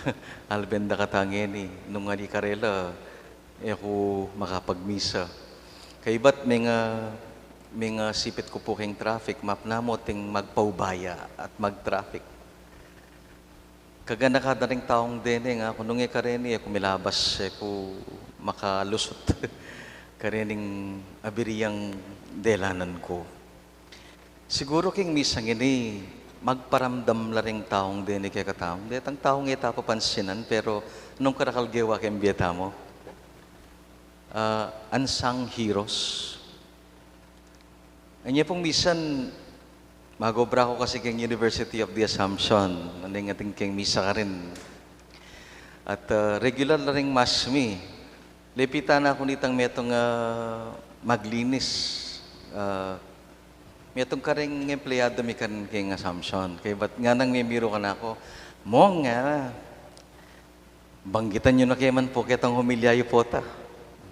albenda ka tangeni. Nung ali karela, ako makapagmisa. Kay ba't may nga sipit ko po keng traffic, map na mo ting magpaubaya at mag-traffic. Kagana ka na rin taong din nga, kung nung ikareni, ako milabas, ako makalusot. Karening abiriyang delanan ko. Siguro king misang ini, magparamdam la ring taong din kaya kataong. Di, ang taong ita papansinan, pero nung karakalgewa kayong biyeta mo, unsung heroes. Anya pong misan, magobra ko kasi keng University of the Assumption, naning ating keng misa ka rin. At regular na ring masmi, lepitan ako nitang metong maglinis, metong karing empleyado mi kan keng Assumption. Kaya ba't nga nang may miro ka na ako, mong nga, banggitan nyo na kayo man po kitang humilyayo po ta.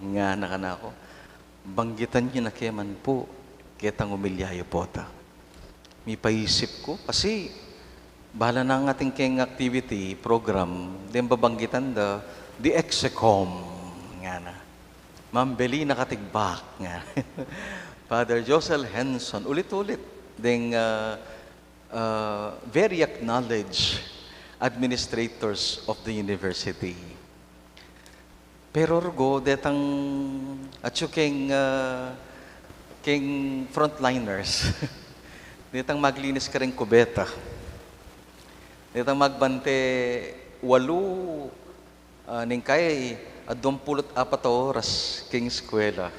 Nga na ka na ako, banggitan nyo na kayo man po kitang humilyayo po ta. May paisip ko, kasi bahala na ang ating keng activity, program, din babanggitan the Execom, nga na. Ma'am Beli nakatigbak, nga. Father Josel Henson, ulit-ulit, ding very acknowledged administrators of the university. Pero orgo, detang atyo keng frontliners, detang maglinis ka rin kubeta, detang magbante 8 ning kay 24 oras keng eskwela.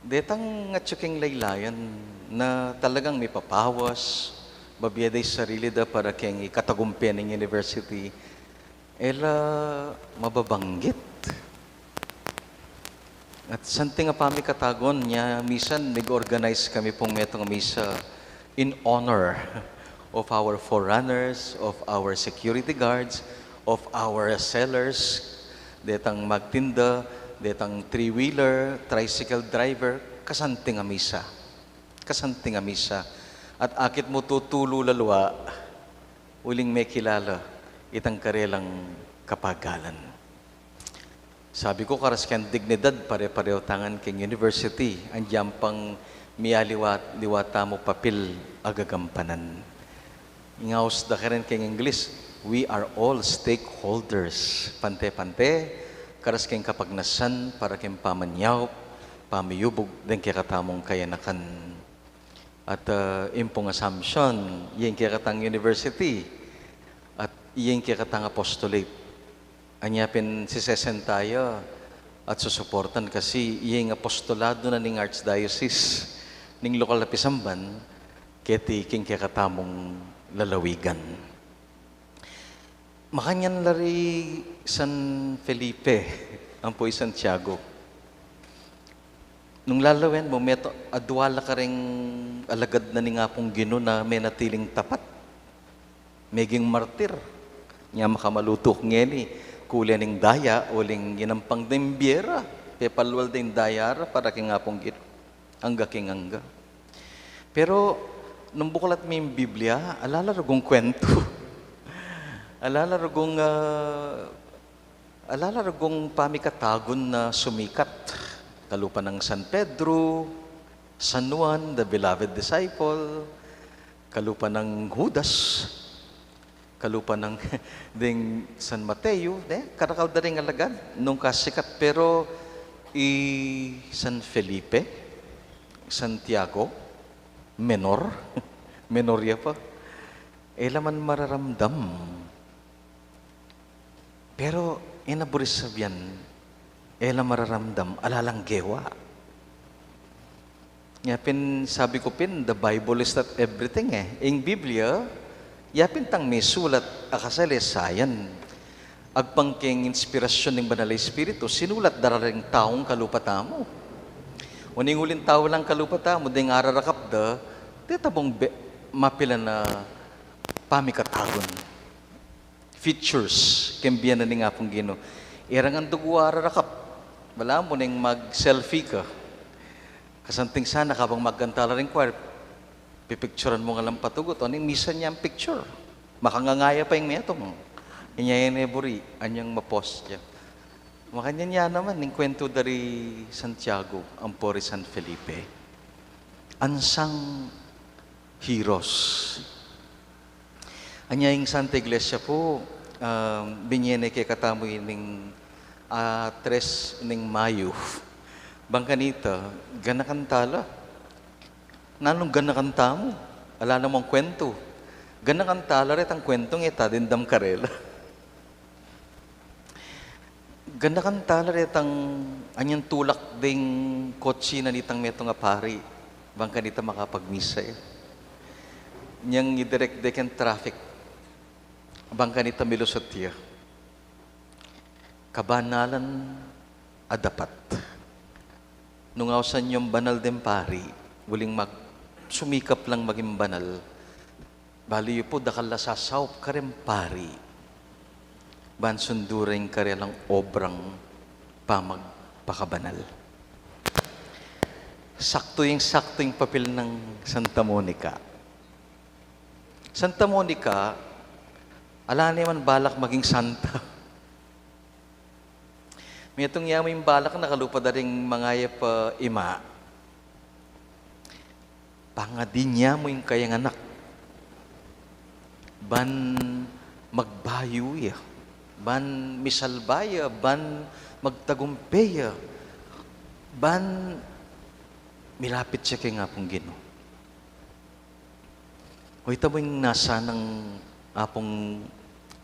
Detang atyo keng laylayan na talagang may papawas, babiyaday sarili da para keng ikatagumpi ng university, ela mababanggit. At santing nga pami katagon niya, misan nag-organize kami pong metong misa in honor of our forerunners, of our security guards, of our sellers, detang magtinda, detang three-wheeler, tricycle driver, kasanting nga misa. Kasanting nga misa. At akit mo tutulo lalwa, uling may kilala, itang karelang kapagalan. Sabi ko, karas kang dignidad, pare-pareho tangan keng university, andiyan pang liwata mo papel agagampanan. Ingaos da ka rin keng English, we are all stakeholders. Pante-pante, karas keng kapagnasan para keng pamanyaw, pamiyubog, din kaya katamong kayanakan. At impong assumption, yung kaya katang university, at yung kaya katang apostolate. Anyapin si Sesen tayo at susuportan kasi yung apostolado na ning Archdiocese, ning lokal na Pisamban, keti king kaya katamong lalawigan. Makanyan lari San Felipe, ang po Santiago. Nung lalawen mo, adwala ka ring alagad na ni nga pong Ginoo na may natiling tapat. Meging martir. Nga makamalutok ngeni, kulia ning daya, uling ginampang dimbiera, pepalwal din dayara para king nga pong Ginoo. Angga king angga. Pero, nung bukalat may Biblia, alala ragong kwento. Alala ragong pamikatagon na sumikat. Kalupa ng San Pedro, San Juan, the beloved disciple, kalupa ng Judas, kalupa ng ding San Mateo, karakaw da rin alagad, nung kasikat. Pero, San Felipe, Santiago, menor, menorya pa, laman mararamdam. Pero, inaburis sabihan, mararamdam, alalang gewa. Yapin, sabi ko pin, the Bible is not everything Ing Biblia, yapin tang may sulat akasalisayan. Agpangking inspirasyon ng Banal na Espiritu, sinulat dararing taong kalupata mo. Uningulin tao lang kalupata mo, ding ararakap da, tabong mapila na pamikatagon. Features, kembiyan na ni nga pong gino. Irangan dugo ararakap, wala mo nang mag-selfie ka. Kasanting sana kabang maggantala rin choir, pipicturean mo nga lang patugot. Aning misa niya ang picture. Makangangaya pa yung metong. Inyayan ebori, anyang mapost niya. Makanya niya naman, ning kwento dari Santiago, ang pori San Felipe. Ansang heroes. Anya yung Santa Iglesia po, binyene kay katamoy ning 3 ning Mayo. Bangkanita, ganakantala. Nanong ganakanta mo? Ala namang kwento. Ganakantala rin ang kwentong dindam karela. Ganakantala rin ang anyang tulak ding kotsi na nitang metong apari. Bangkanita makapagmisa Niyang i-direct deck traffic. Bangkanita milosotya. Kabanalan adapat. Nung awsan yung banal din pari, huling sumikap lang maging banal, bali po dakal lasasaw ka rin pari, bansunduring ka rin lang obrang pamagpakabanal. Sakto yung papel ng Santa Monica. Santa Monica, ala naman balak maging santa. May itong yamoy balak na kalupa da rin mangaya pa ima. Pangadin niya mo yung kayang anak. Ban magbayo ban misalbaya, ban magtagumpeya, ban milapit siya kay nga pong Ginoo. O ito mo yung nasa ng apong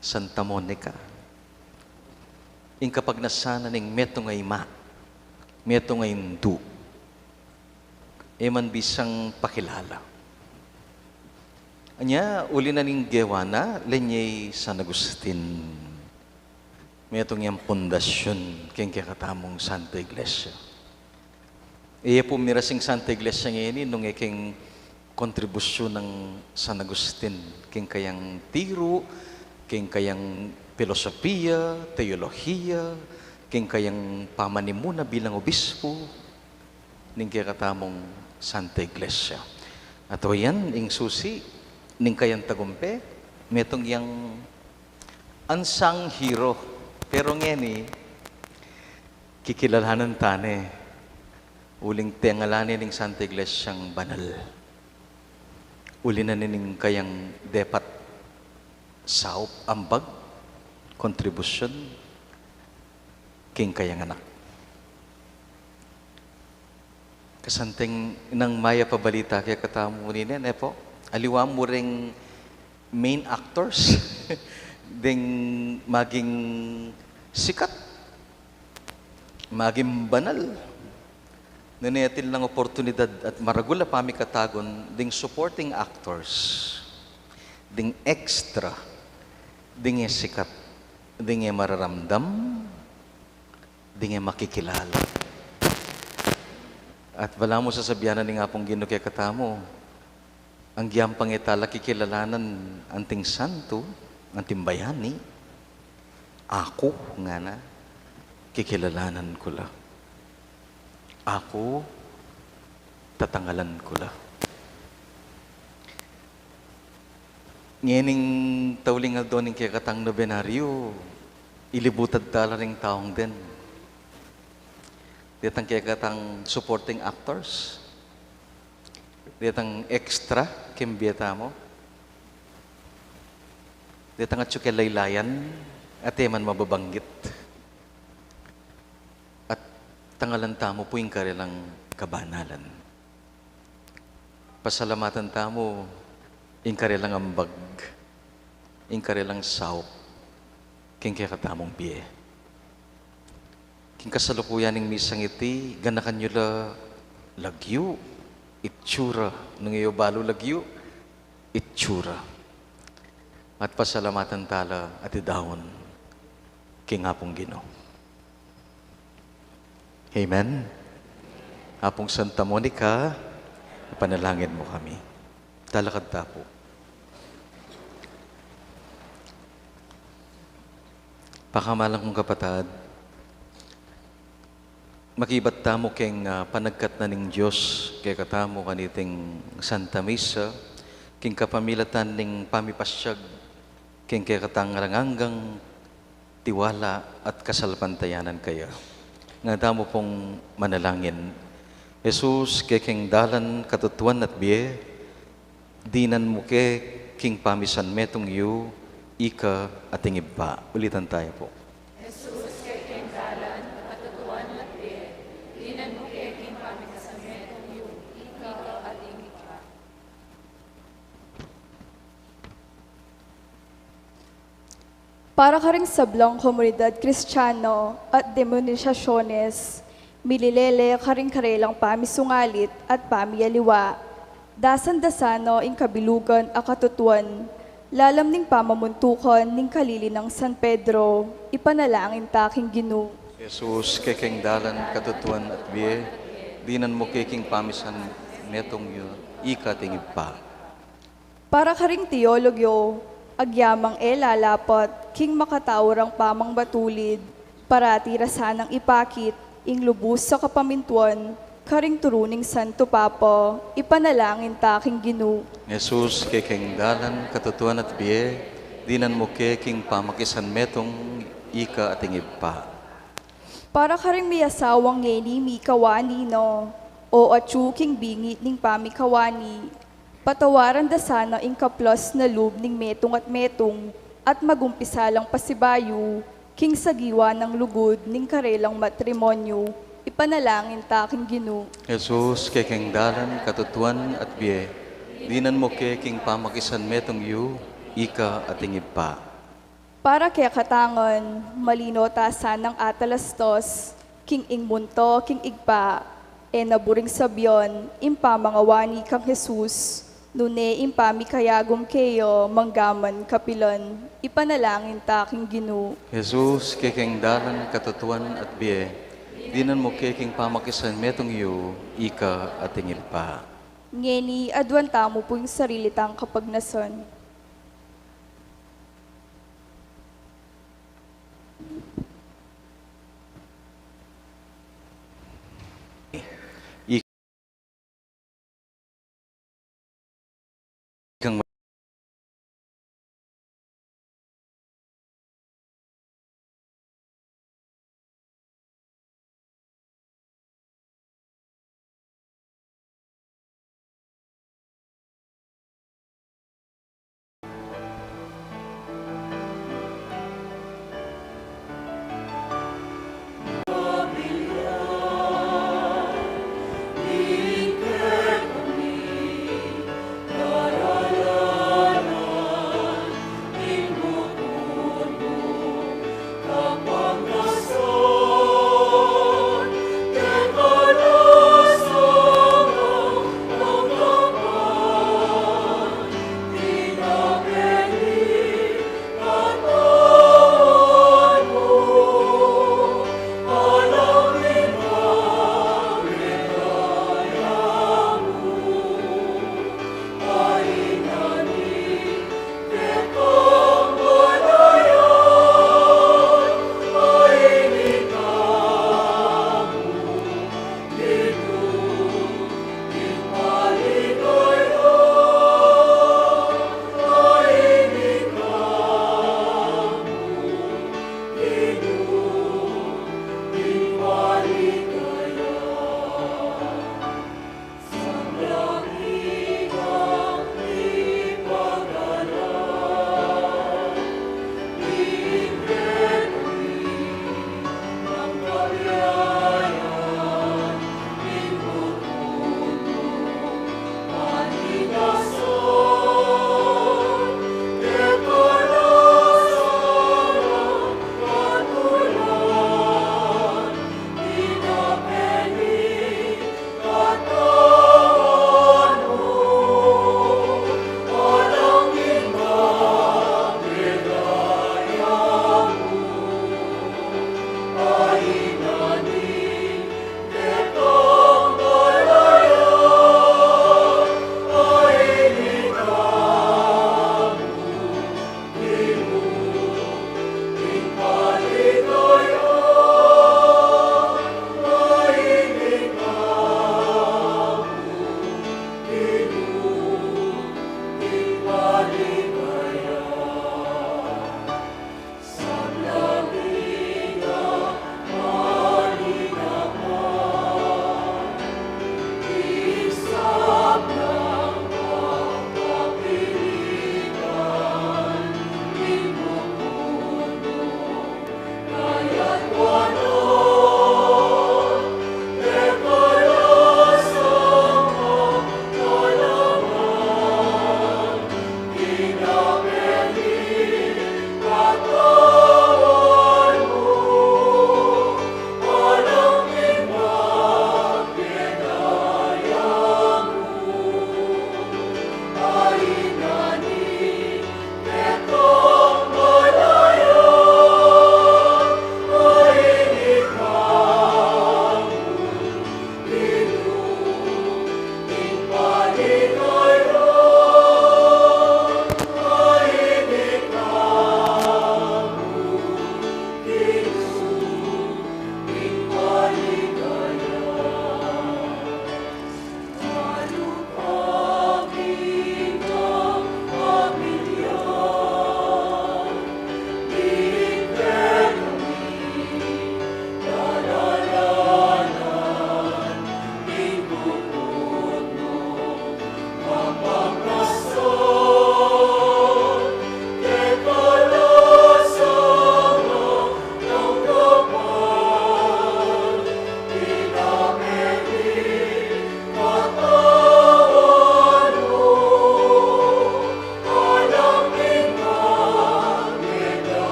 Santa Monica. Ing kapag nasana ning meto ngay ma, meto ngay ndu, man bisang pakilala. Anya, uli na ning gewana, lenyay San Agustin. Meto ngayang pundasyon, king kakatamong Santa Iglesia. Po mirasing Santa Iglesia ngayon, nung iking kontribusyon ng San Agustin, king kayang tiro, king kayang filosofiya, teolohiya, king kayang pamanimuna bilang obispo, ning kakatamong Santa Iglesia. At yan, ing susi, ning kayang tagumpe, metong yang unsung hero. Pero ngeni, kikilalanan tane, uling tengalanin ning Santa Iglesyang banal. Uli na ning kayang depat saup ambag, kontribusyon, king kayang anak. Kasanting nang maya pabalita kaya katamo ninin, po, aliwa mo ring main actors, ding maging sikat, maging banal. Nanayatil ng oportunidad at maragula pamikatagon, ding supporting actors, ding extra, ding sikat, ding mararamdam, ding makikilala. At wala mo sasabihan na ni nga pong Ginoo kaya katamo, ang giyampang itala kikilalanan anting santo, anting bayani, ako nga na, kikilalanan ko la. Ako, tatangalan ko la. Nganing tauling nga doon kaya katang nobenaryo, ilibutad tala ring taong din. Ditang kaya katang supporting actors. Ditang extra, kimbiyata mo. Di tangat siya laylayan, at eman mababanggit. At tangalan tamo po yung karilang kabanalan. Pasalamatan tamo yung karilang ambag, yung karilang saop, king katamong biye. King kasalukuyan ng misang iti, ganakan nyo la lagyo, itsura, nung iyo balo lagyo, itsura. At pasalamatan tala at idahon, king hapong Ginoo. Amen. Hapong Santa Monica, panalangin mo kami. Talakad tapo. Pakamalang kong kapatad, makibat tamo keng panagkat na ning Diyos, kaya katamo kaniting Santa Misa, king kapamilatan ning pamipasyag, king kaya katangaranganggang tiwala at kasalpantayanan kaya. Nga tamo pong manalangin, Jesus, kay king dalan katutuan at biye, dinan mo ke king pamisan metong yu, ika at ingibba. Ulitan tayo po. Para ka ring sablong komunidad Kristiyano at demonisasyones, mililele ka ring karelang pamisungalit at pamiyaliwa. Dasan-dasano ing kabilugan a katutuan, lalam ning pamamuntukan ning kalili ng San Pedro, ipanalangin taking Ginoo. Jesus, kekeng dalan katutuan at biye, dinan mo keking pamisan netong yu, ika at ingibba. Para ka ring teologyo, agyamang lalapot, king makatawrang pamang batulid, parati rasanang ipakit, ing lubos sa kapamintuan, karing turuning Santo Papa, ipanalangin taking Ginoo. Jesus, kekeng dalan katutuan at biye, dinan mo keking pamakisan metong ika at ingibba. Para ka ring may asawang ngeni mi kawani no, o atsuking bingit ning pamikawani, patawaran da sana ing kaplos na loob ning metong at magumpisa lang pasibayo, king sagiwa ng lugod ning karelang matrimonyo, ipanalangin taking Ginoo. Jesus, kekeng dalan katutuan at biye, dinan mo keking pamakisan metong yu, ika at ingibba. Para kaya katangan, malino ta sanang atalastos, king ing munto, king igpa, e naburing sabyon, impa mangawani kang Jesus, nune impa mikayagom keyo, manggaman kapilan, ipanalangin taking Ginoo. Jesus, kekeng dalan katutuan at biye, dinan mo keking pamakisan metong yu, ika at ingibba. Ngeni, adwan tamo po yung sarili tang kapagnason. Ikang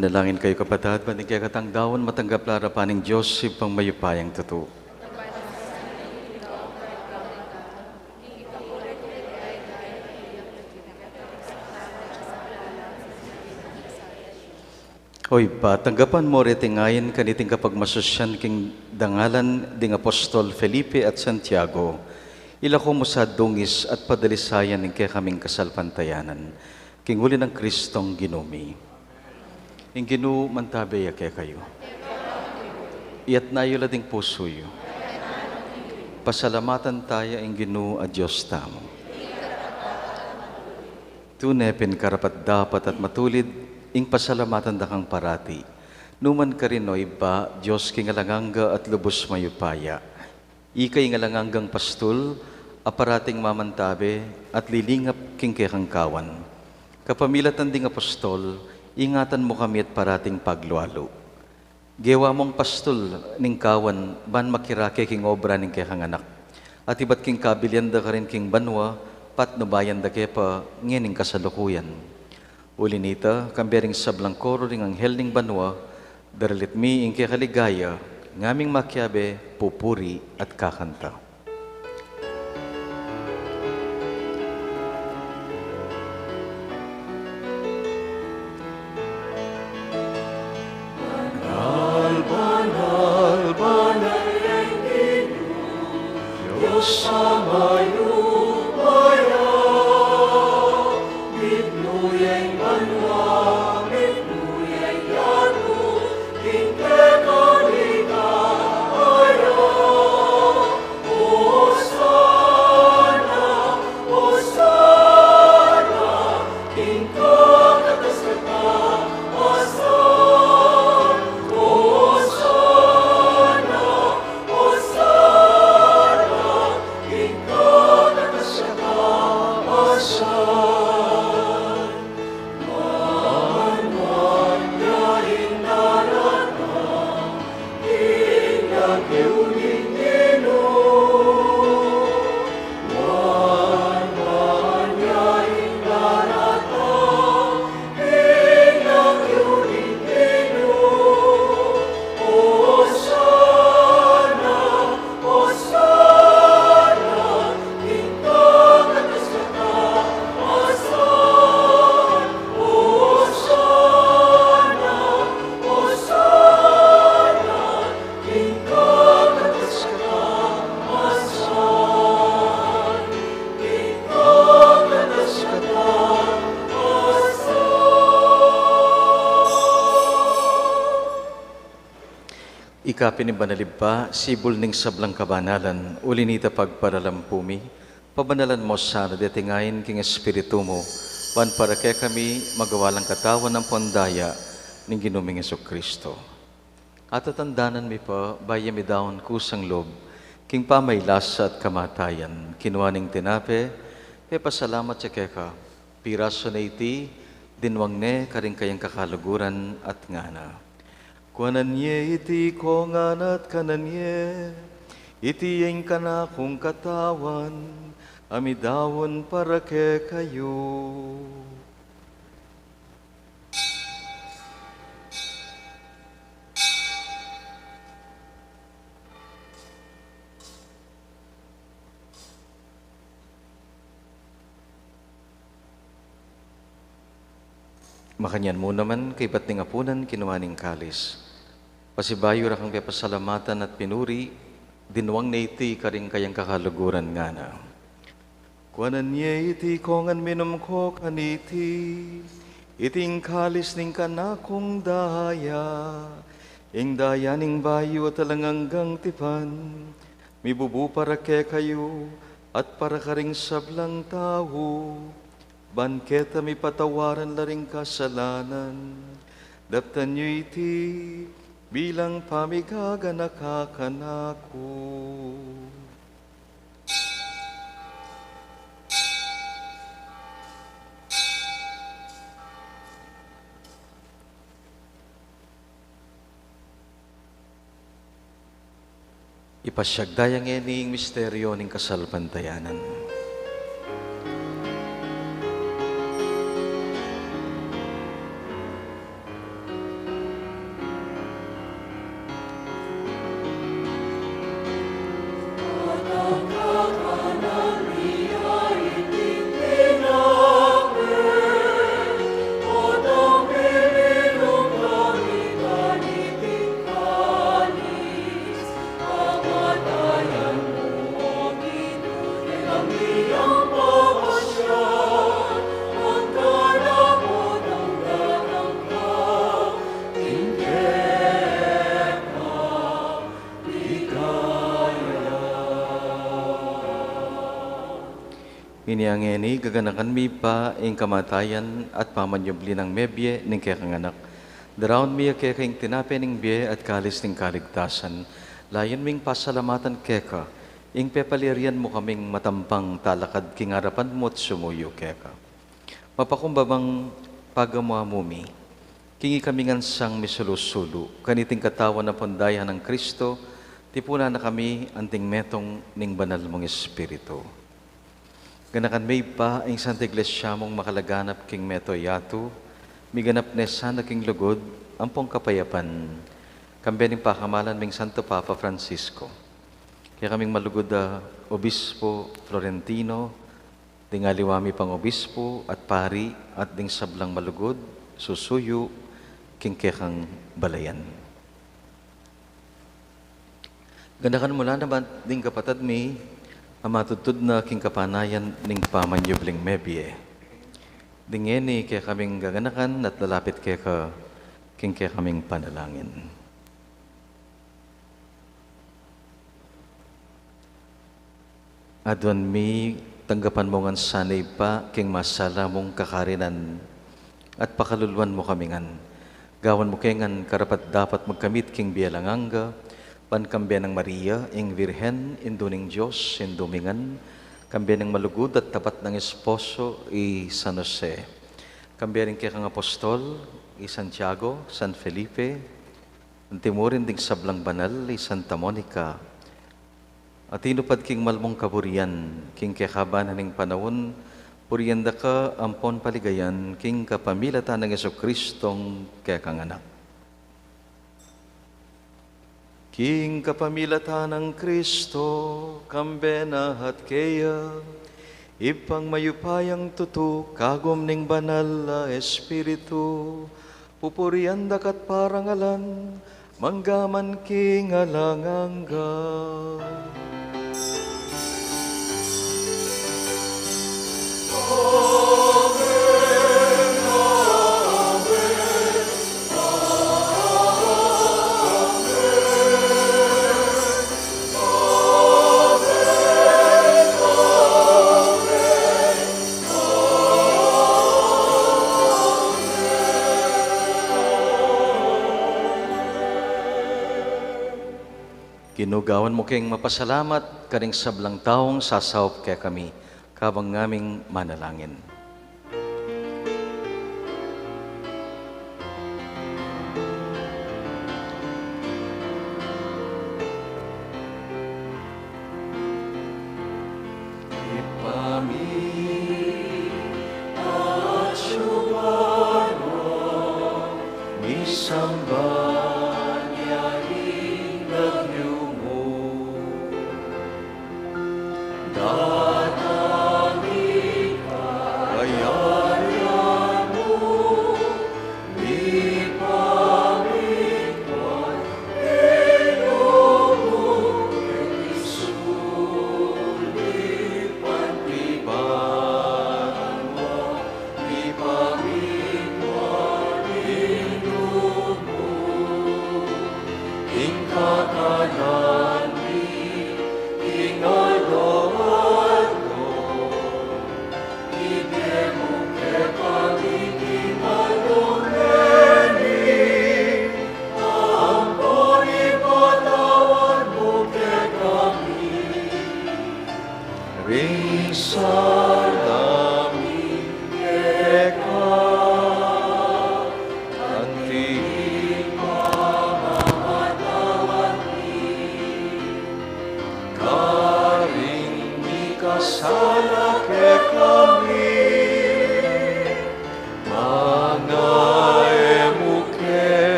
Manalangin kayo kapatid, panigya katangdawan, matanggap larapaning Diyos, sipang mayupayang totoo. Hoy pa, tanggapan mo retingayin kaniting kapagmasusyan king dangalan ding Apostol Felipe at Santiago. Ilako mo sa dungis at padalisayan ng kaya kaming kasalpantayanan. King huli ng Kristong ginumi. Ing ginu mantabaya kaya kayo. Iyat na yula ding pusoyo. Pasalamatan tayo ing ginu a Diyos tamo. Tunepin karapat dapat at matulid ing pasalamatan da kang parati. Numan ka rin o iba, Diyos king alanganga at lubos mayupaya. Ikay ngalanganggang pastul, aparating mamantabe, at lilingap king kekangkawan. Kapamilatan ding apostol, ingatan mo kami at parating paglualo. Gewa mong pastul ning kawan, ban makirake king obra ning kekanganak. At iba't king kabilyanda ka rin king banwa, pat nubayan da kepa, ngening kasalukuyan. Ulinita, kambering sablang koro ring anghel ning banwa, daralit mi ing kekaligaya, ngaming makyabe, pupuri at kakanta. Ikapin ni Banalibba, sibol ning sablang kabanalan, ulinita pagparalampumi, pabanalan mo sana detingayin king espiritu mo, pan para kaya kami magawalang katawan ng pondaya ning ginuming Kristo. At atandanan mi pa, baya mi daon kusang lob, king pamaylasa at kamatayan, kinuha ning tinape, pasalamat siya keka, piraso na iti, dinwang ne, karing kayang kakaluguran at ngana. Kuananye iti kongan at kananye, iti yung kanakong katawan, amidawon para ke kayo. Makanyan mo naman, kay ba't ning apunan, kinuhaning kalis. Pasibayo ra kang pasalamatan at pinuri, dinwang na iti karing kayang kakaluguran nga na. Kuanan niya iti kongan minum ko kaniti, iting kalis ning kanakong daya, ing daya ning bayo talanganggang tipan, mibubu para ke kayo, at para karing sablang tao, banketa mi patawaran laring kasalanan, daptan niyo iti, bilang pamigaga nakakanako. Ipasyagdayang ening misteryo ning kasalpantayanan. Iniangeni gaganakan mi pa ing kamatayan at pamanyubli ng mebye ning kekanganak. Daraon mi kekaing tinape ning biye at kalis ning kaligtasan. Layon ming pasalamatan keka, ing pepalirian mo kaming matampang talakad kingarapan mo't sumuyo keka. Mapakumbabang pagamuamumi, kingi kami ngansang misulusulo, kaniting katawan na pondayan ng Kristo, tipuna na kami anting metong ning banal mong Espiritu. Ganakan may pa ang Santa Iglesia mong makalaganap king meto yatu, miganap nesa na king lugod, ampong kapayapan, kambening pakamalan ming Santo Papa Francisco. Kaya kaming malugod Obispo Florentino, ding aliwami pang Obispo at Pari at ding sablang malugod, susuyo, king kekang balayan. Ganakan mula naman ding kapatad mi, amatutod na king kapanayan ning pamanyubling mebye. Dingeni kaya kaming gaganakan at lalapit kaya king kaya kaming panalangin. Adwan mi, tanggapan mo ngan sanay pa king masala mong kakarinan at pakaluluan mo kamingan. Gawan mo kengan karapat dapat magkamit king bialanganga, pankambyan ng Maria, ing Virhen, induning Diyos, indumingan, kambyan ng malugod at tapat ng esposo, San Jose. Kambyan ng kekang apostol, Santiago, San Felipe, ang timurin ding sablang banal, Santa Monica. At inupad king malmong kaburian, king kekabanan ng panahon, purianda ka ampon paligayan, king kapamilatan ng Jesucristong kekanganak. King kapamilatan ng Kristo, kambena at kaya, ipang mayupayang tutu, kagom ning banal na Espiritu, pupurian dakat parangalan, manggaman king alangangga. Ginugawan mo keng mapasalamat, karing sablang taong sasawp kaya kami, kabang ngaming manalangin.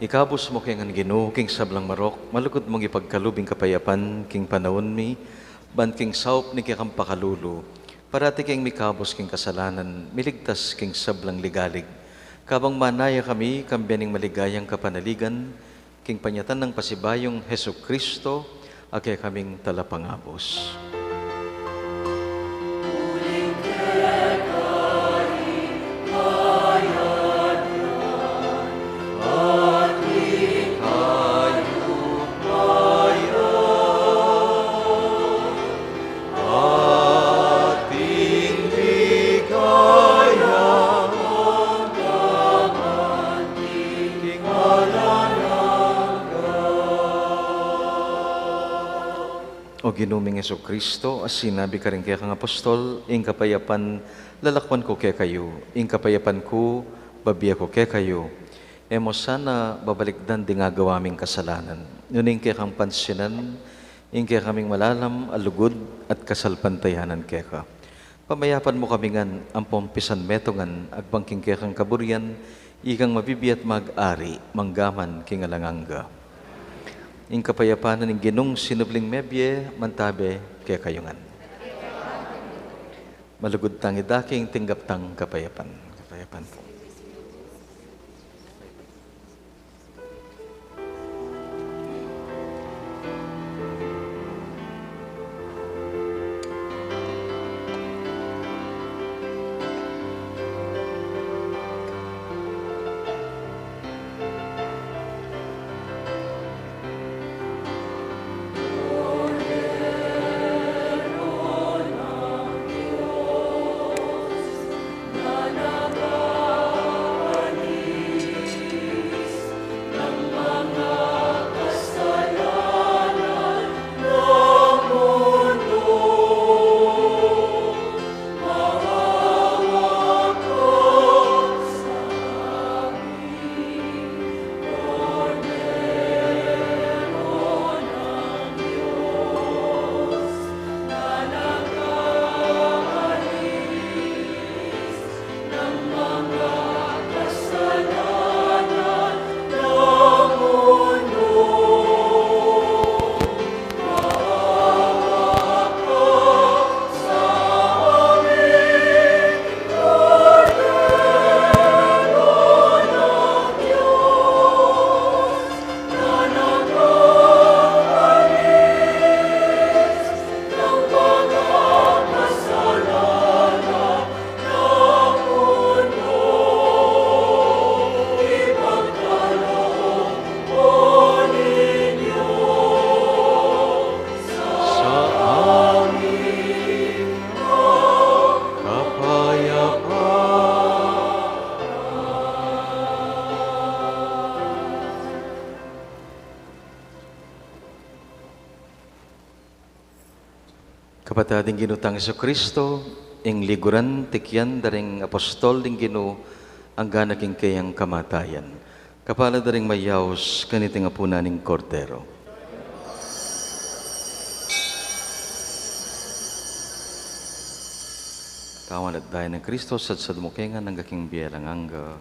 Ikabos mo keng Ginoo king sablang marok, malukod mong ipagkalubing kapayapan king panahon mi, ban king saup ni kikang pakalulo, parati king mikabos king kasalanan, miligtas king sablang ligalig. Kabang manaya kami, kambianing maligayang kapanaligan, king panyatan ng pasibayong Hesu Kristo, agay kaming talapangabos. Uling kekari, ginuming Yeso Kristo, as sinabi ka rin kaya kang apostol, ing kapayapan lalakwan ko kaya kayo, ing kapayapan ko babiya ko kaya kayo. Emo sana babalikdan di nga gawaming kasalanan. Nuning kaya kang pansinan, ing kaya kaming malalam, alugod at kasalpantayanan kaya ka. Pamayapan mo kami ngan, ang pompisan metongan, agbangking kaya kang kaburian, ikang mabibiyat mag-ari, manggaman kingalanganga. Ing kapayapanan ng ginong sinubling mebye, mantabe kaya kayungan. Malugod tang idaking tinggap tang kapayapan. Kapayapan po. Kapatading ginutang Iso Kristo, ing liguran tikyan daring apostol ding ginu ang ganaking kayang kamatayan. Kapala daring mayaws kaniting apuna ning kordero. Tawan at dayan ng Kristo sad sadmukengan ng gaking biyerang angga.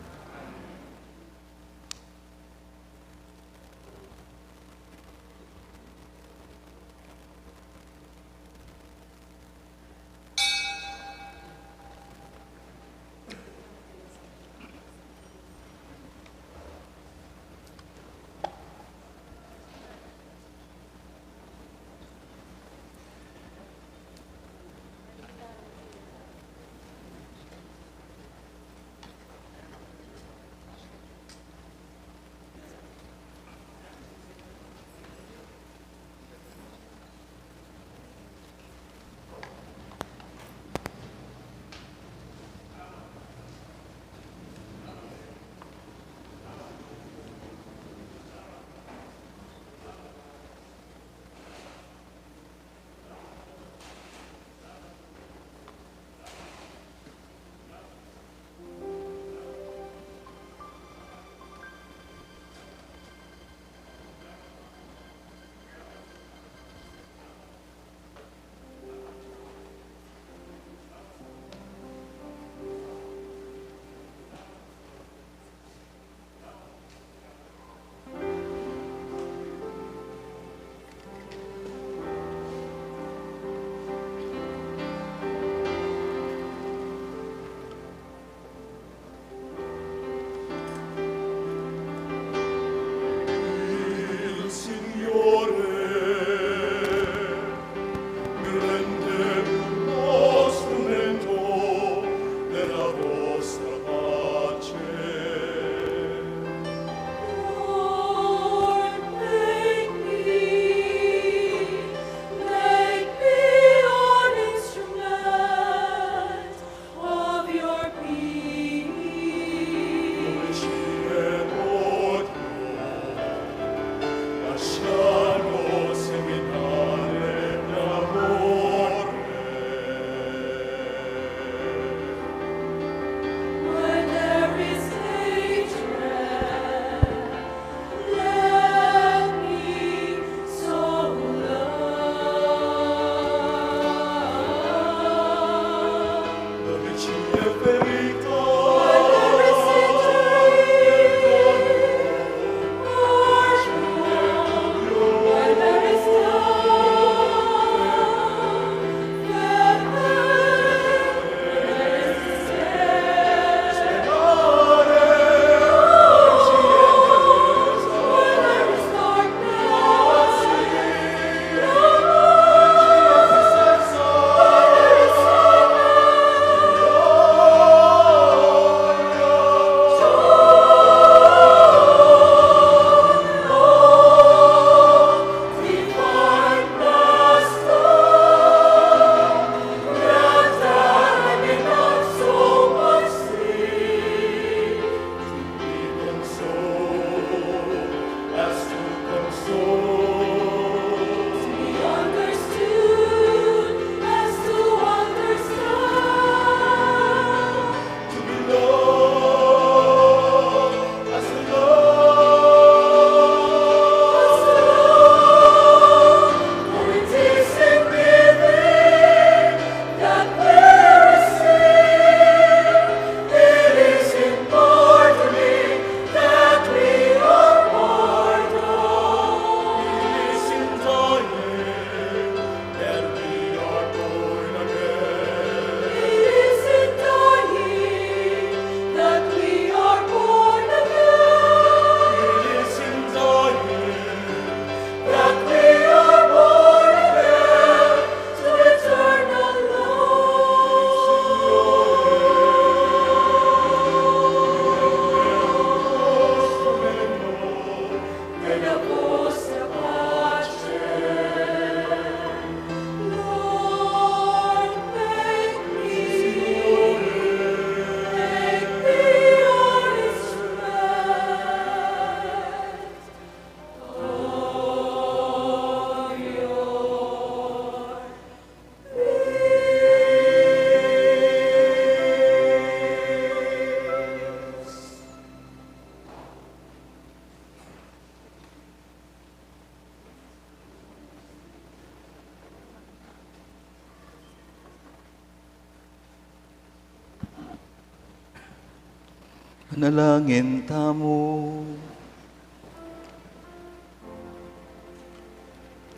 Manalangin tamo.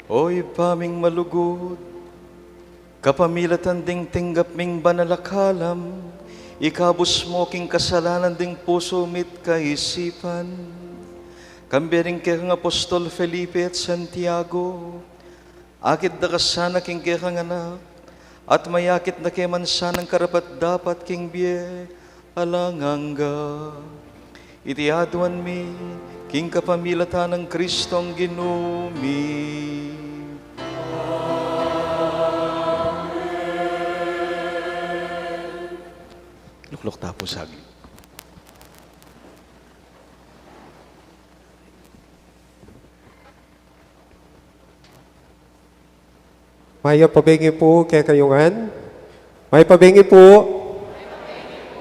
Oy paming malugod, kapamilatan ding tinggap ming banalakalam, ikabus mo king kasalanan ding puso mit kaisipan. Kambering keng Apostol Felipe at Santiago, akit da kasana king keng anak, at mayakit na keman sanang karapat dapat king biye, alangangga. Iti aduan mi, king kapamilatan ng Kristong ginumi. Luklok tapos sagi. Maya pabengi po kay kayungan. May pabengi po.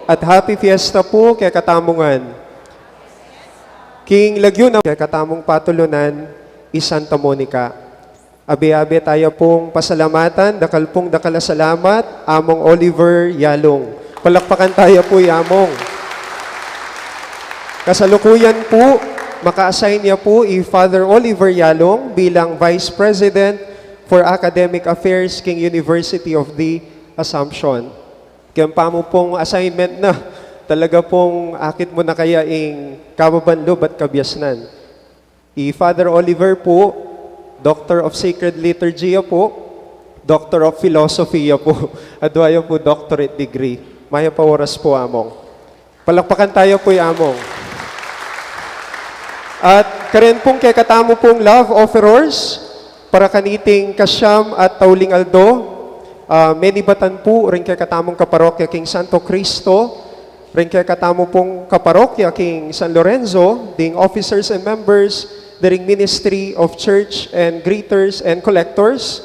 At happy fiesta po kay katamungan. King Lagyo na kay katamong patulunan, Santa Monica. Abi-abi tayo pong pasalamatan, dakal pong salamat, Among Oliver Yalong. Palakpakan tayo po, Among. Kasalukuyan po, maka-assign niya po Father Oliver Yalong bilang Vice President for Academic Affairs, King University of the Assumption. Kaya pa mo pong assignment na talaga pong akit mo na kaya ing kababanlob at kabyasnan. Father Oliver po, Doctor of Sacred Liturgy po, Doctor of Philosophy po, at waya po doctorate degree. Maya pa oras po, Among. Palakpakan tayo po, Among. At karen pong kay katamo pong love offerers, para kaniting Kasyam at Tauling Aldo, Menibatan po, rin kay katamong kaparokya King Santo Cristo, rin kay katamo pong kaparokya King San Lorenzo, ding officers and members, daring Ministry of Church and Greeters and Collectors,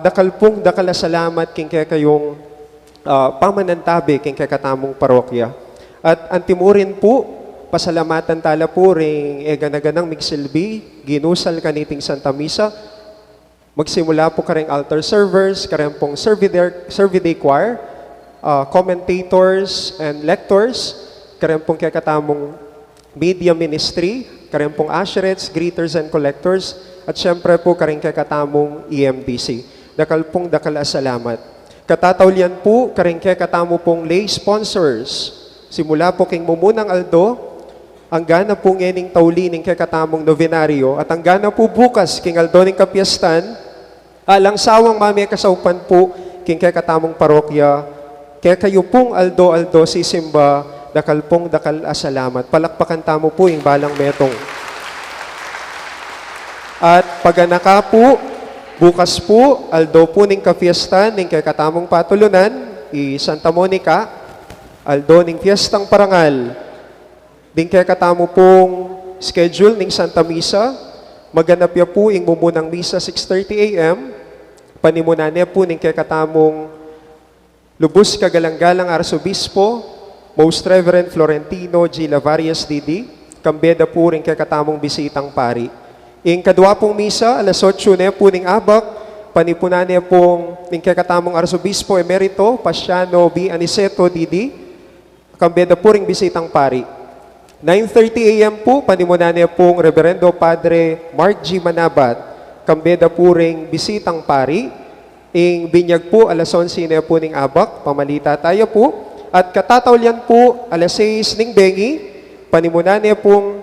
dakal pong dakala salamat king kay kayong pamanantabi king kay katamong parokya. At antimurin po, pasalamatan tala po ring eganaganang migsilbi, ginusal kaniting Santa Misa, magsimula po kareng altar servers, kareng pong Serviday Choir, commentators and lectors, karen pong kakatamong media ministry, karen pong usherates, greeters and collectors, at syempre po karen kakatamong EMDC. Dakal pong salamat. Katatawlian po karen kakatamo pong lay sponsors. Simula po king Mumunang Aldo, ang gana po ngening tauli ning kakatamong novenaryo, at ang gana po bukas king Aldo ning kapiestan, alang sawang mami kasaupan po king kakatamong parokya, kaya kayo pong Aldo sisimba, dakal pong salamat. Palakpakan tamo po yung balang metong. At paganaka po, bukas po, Aldo po ning kapiestan ning kakatamong patulunan, Santa Monica, Aldo ning fiestang parangal, ding kaya katamo pong schedule ning Santa Misa, maganap ya po ing mumunang misa 6:30 a.m. Panimunan niya po ning kaya katamong lubos kagalang-galang Arsobispo, Most Reverend Florentino G. Lavarias D.D., kambeda po rin kaya katamong bisitang pari. Ing kadwa pong misa, alas 8 niya po ning abak, panipunan niya pong ning kaya katamong Arsobispo Emerito, Pasiano B. Aniceto D.D., kambeda po ring bisitang pari. 9:30 a.m. po, panimunan niya pong Reverendo Padre Mark G. Manabat, kambeda po ring bisitang pari. Ing binyag po, alas 11 niya po ning abak, pamalita tayo po. At katatawlian po, alas 6 ning bengi, panimunan niya pong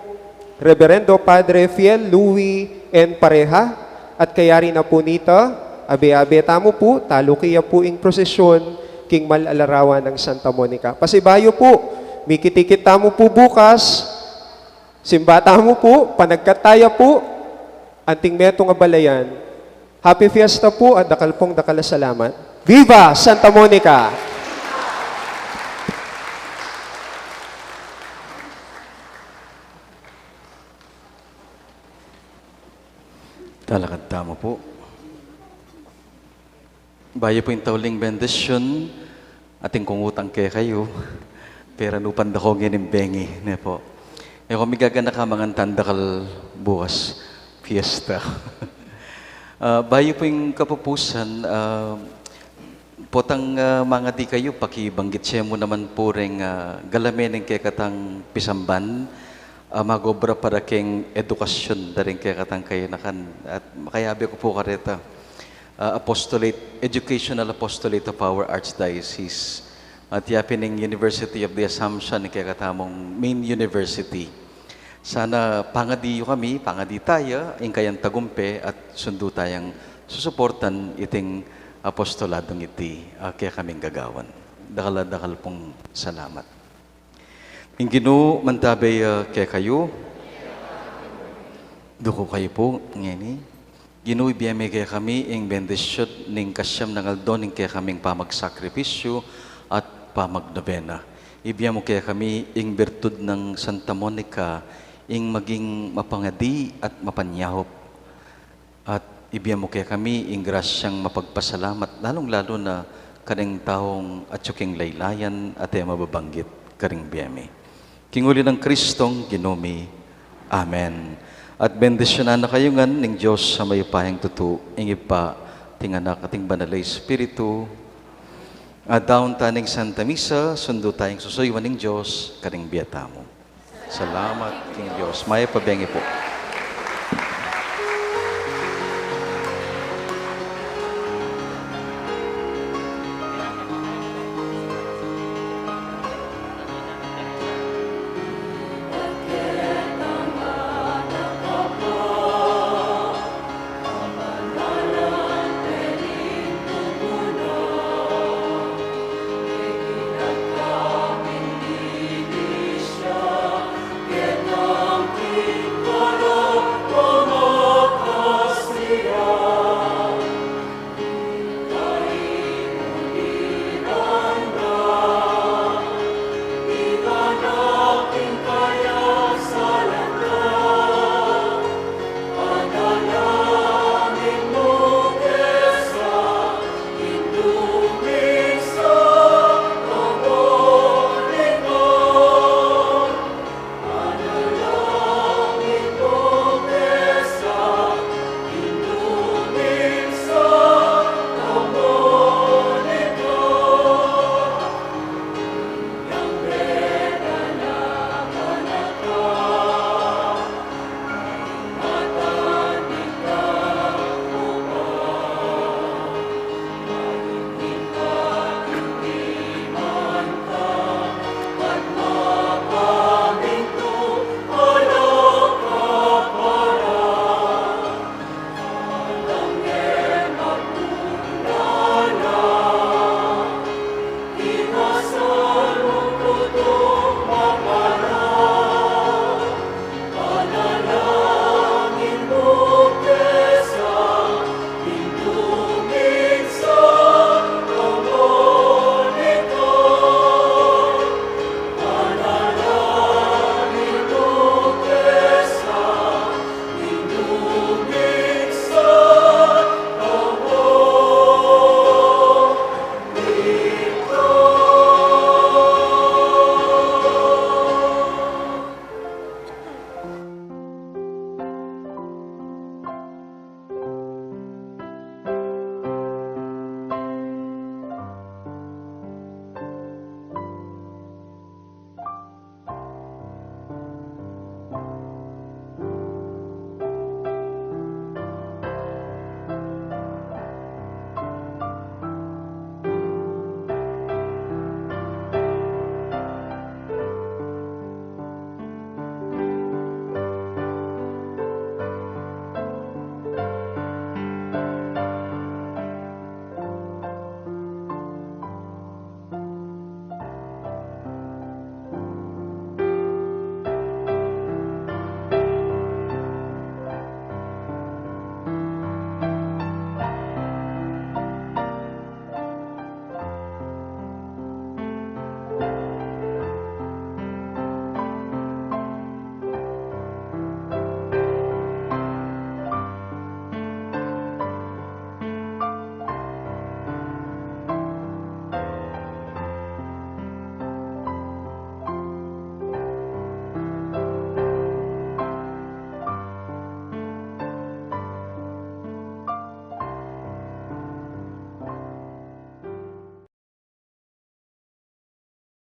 Reverendo Padre Fiel Louis N. Pareha, at kayari na po nita, abe-abe tamo po, talukiya po ing prosesyon, king malalarawan ng Santa Monica. Pasibayo po, mikitikit tamo po bukas, simbata mo po, panagkataya po, anting metong abalayan. Happy Fiesta po at dakal pong salamat. Viva Santa Monica! Talakad tama po. Bayo po yung tauling bendisyon, ating kungutang kaya kayo, pero nupan da ko bengi, ne po. E kung migagana ka mga tandakal bukas, fiesta. Bayo po yung kapupusan, potang mga di kayo, pakibanggit siya mo naman po rin galamin ng kaya katang pisamban, magobra para keng edukasyon da rin kaya katang kayo nakan. At makayabi ko po kareta, Educational Apostolate of our Archdiocese at yapining University of the Assumption kaya katamong main university. Sana pangadi kami, pangadi tayo, ing kayang tagumpe at sundo tayang susuportan iting apostoladong iti kaya kaming gagawan. Dakal pong salamat. Ing Ginoo mantabay kaya kayo, duko kayo po, ngeni. Ginoo ibiyame kaya kami ing bendisyon ning kasyam ng Aldo ning kaya kaming pamagsakripisyo at pamagnobena. Ibiyamo kaya kami ing birtud ng Santa Monica ing maging mapangadi at mapanyahop. At ibiyamo kaya kami ing grasyang mapagpasalamat, lalong-lalo na kaning taong atsuking laylayan at mababanggit karing biyame. Kinguli ng Kristong Ginoomi. Amen. At bendisyonan na kayo ngan ning Diyos sa mayupahing tutu, ing ipa, tinganak ating banalay Espiritu, at daon taning Santa Misa, sundo tayong susuywan ning Diyos, karing biyata mo. Salamat king Diyos. Maya pabengi po.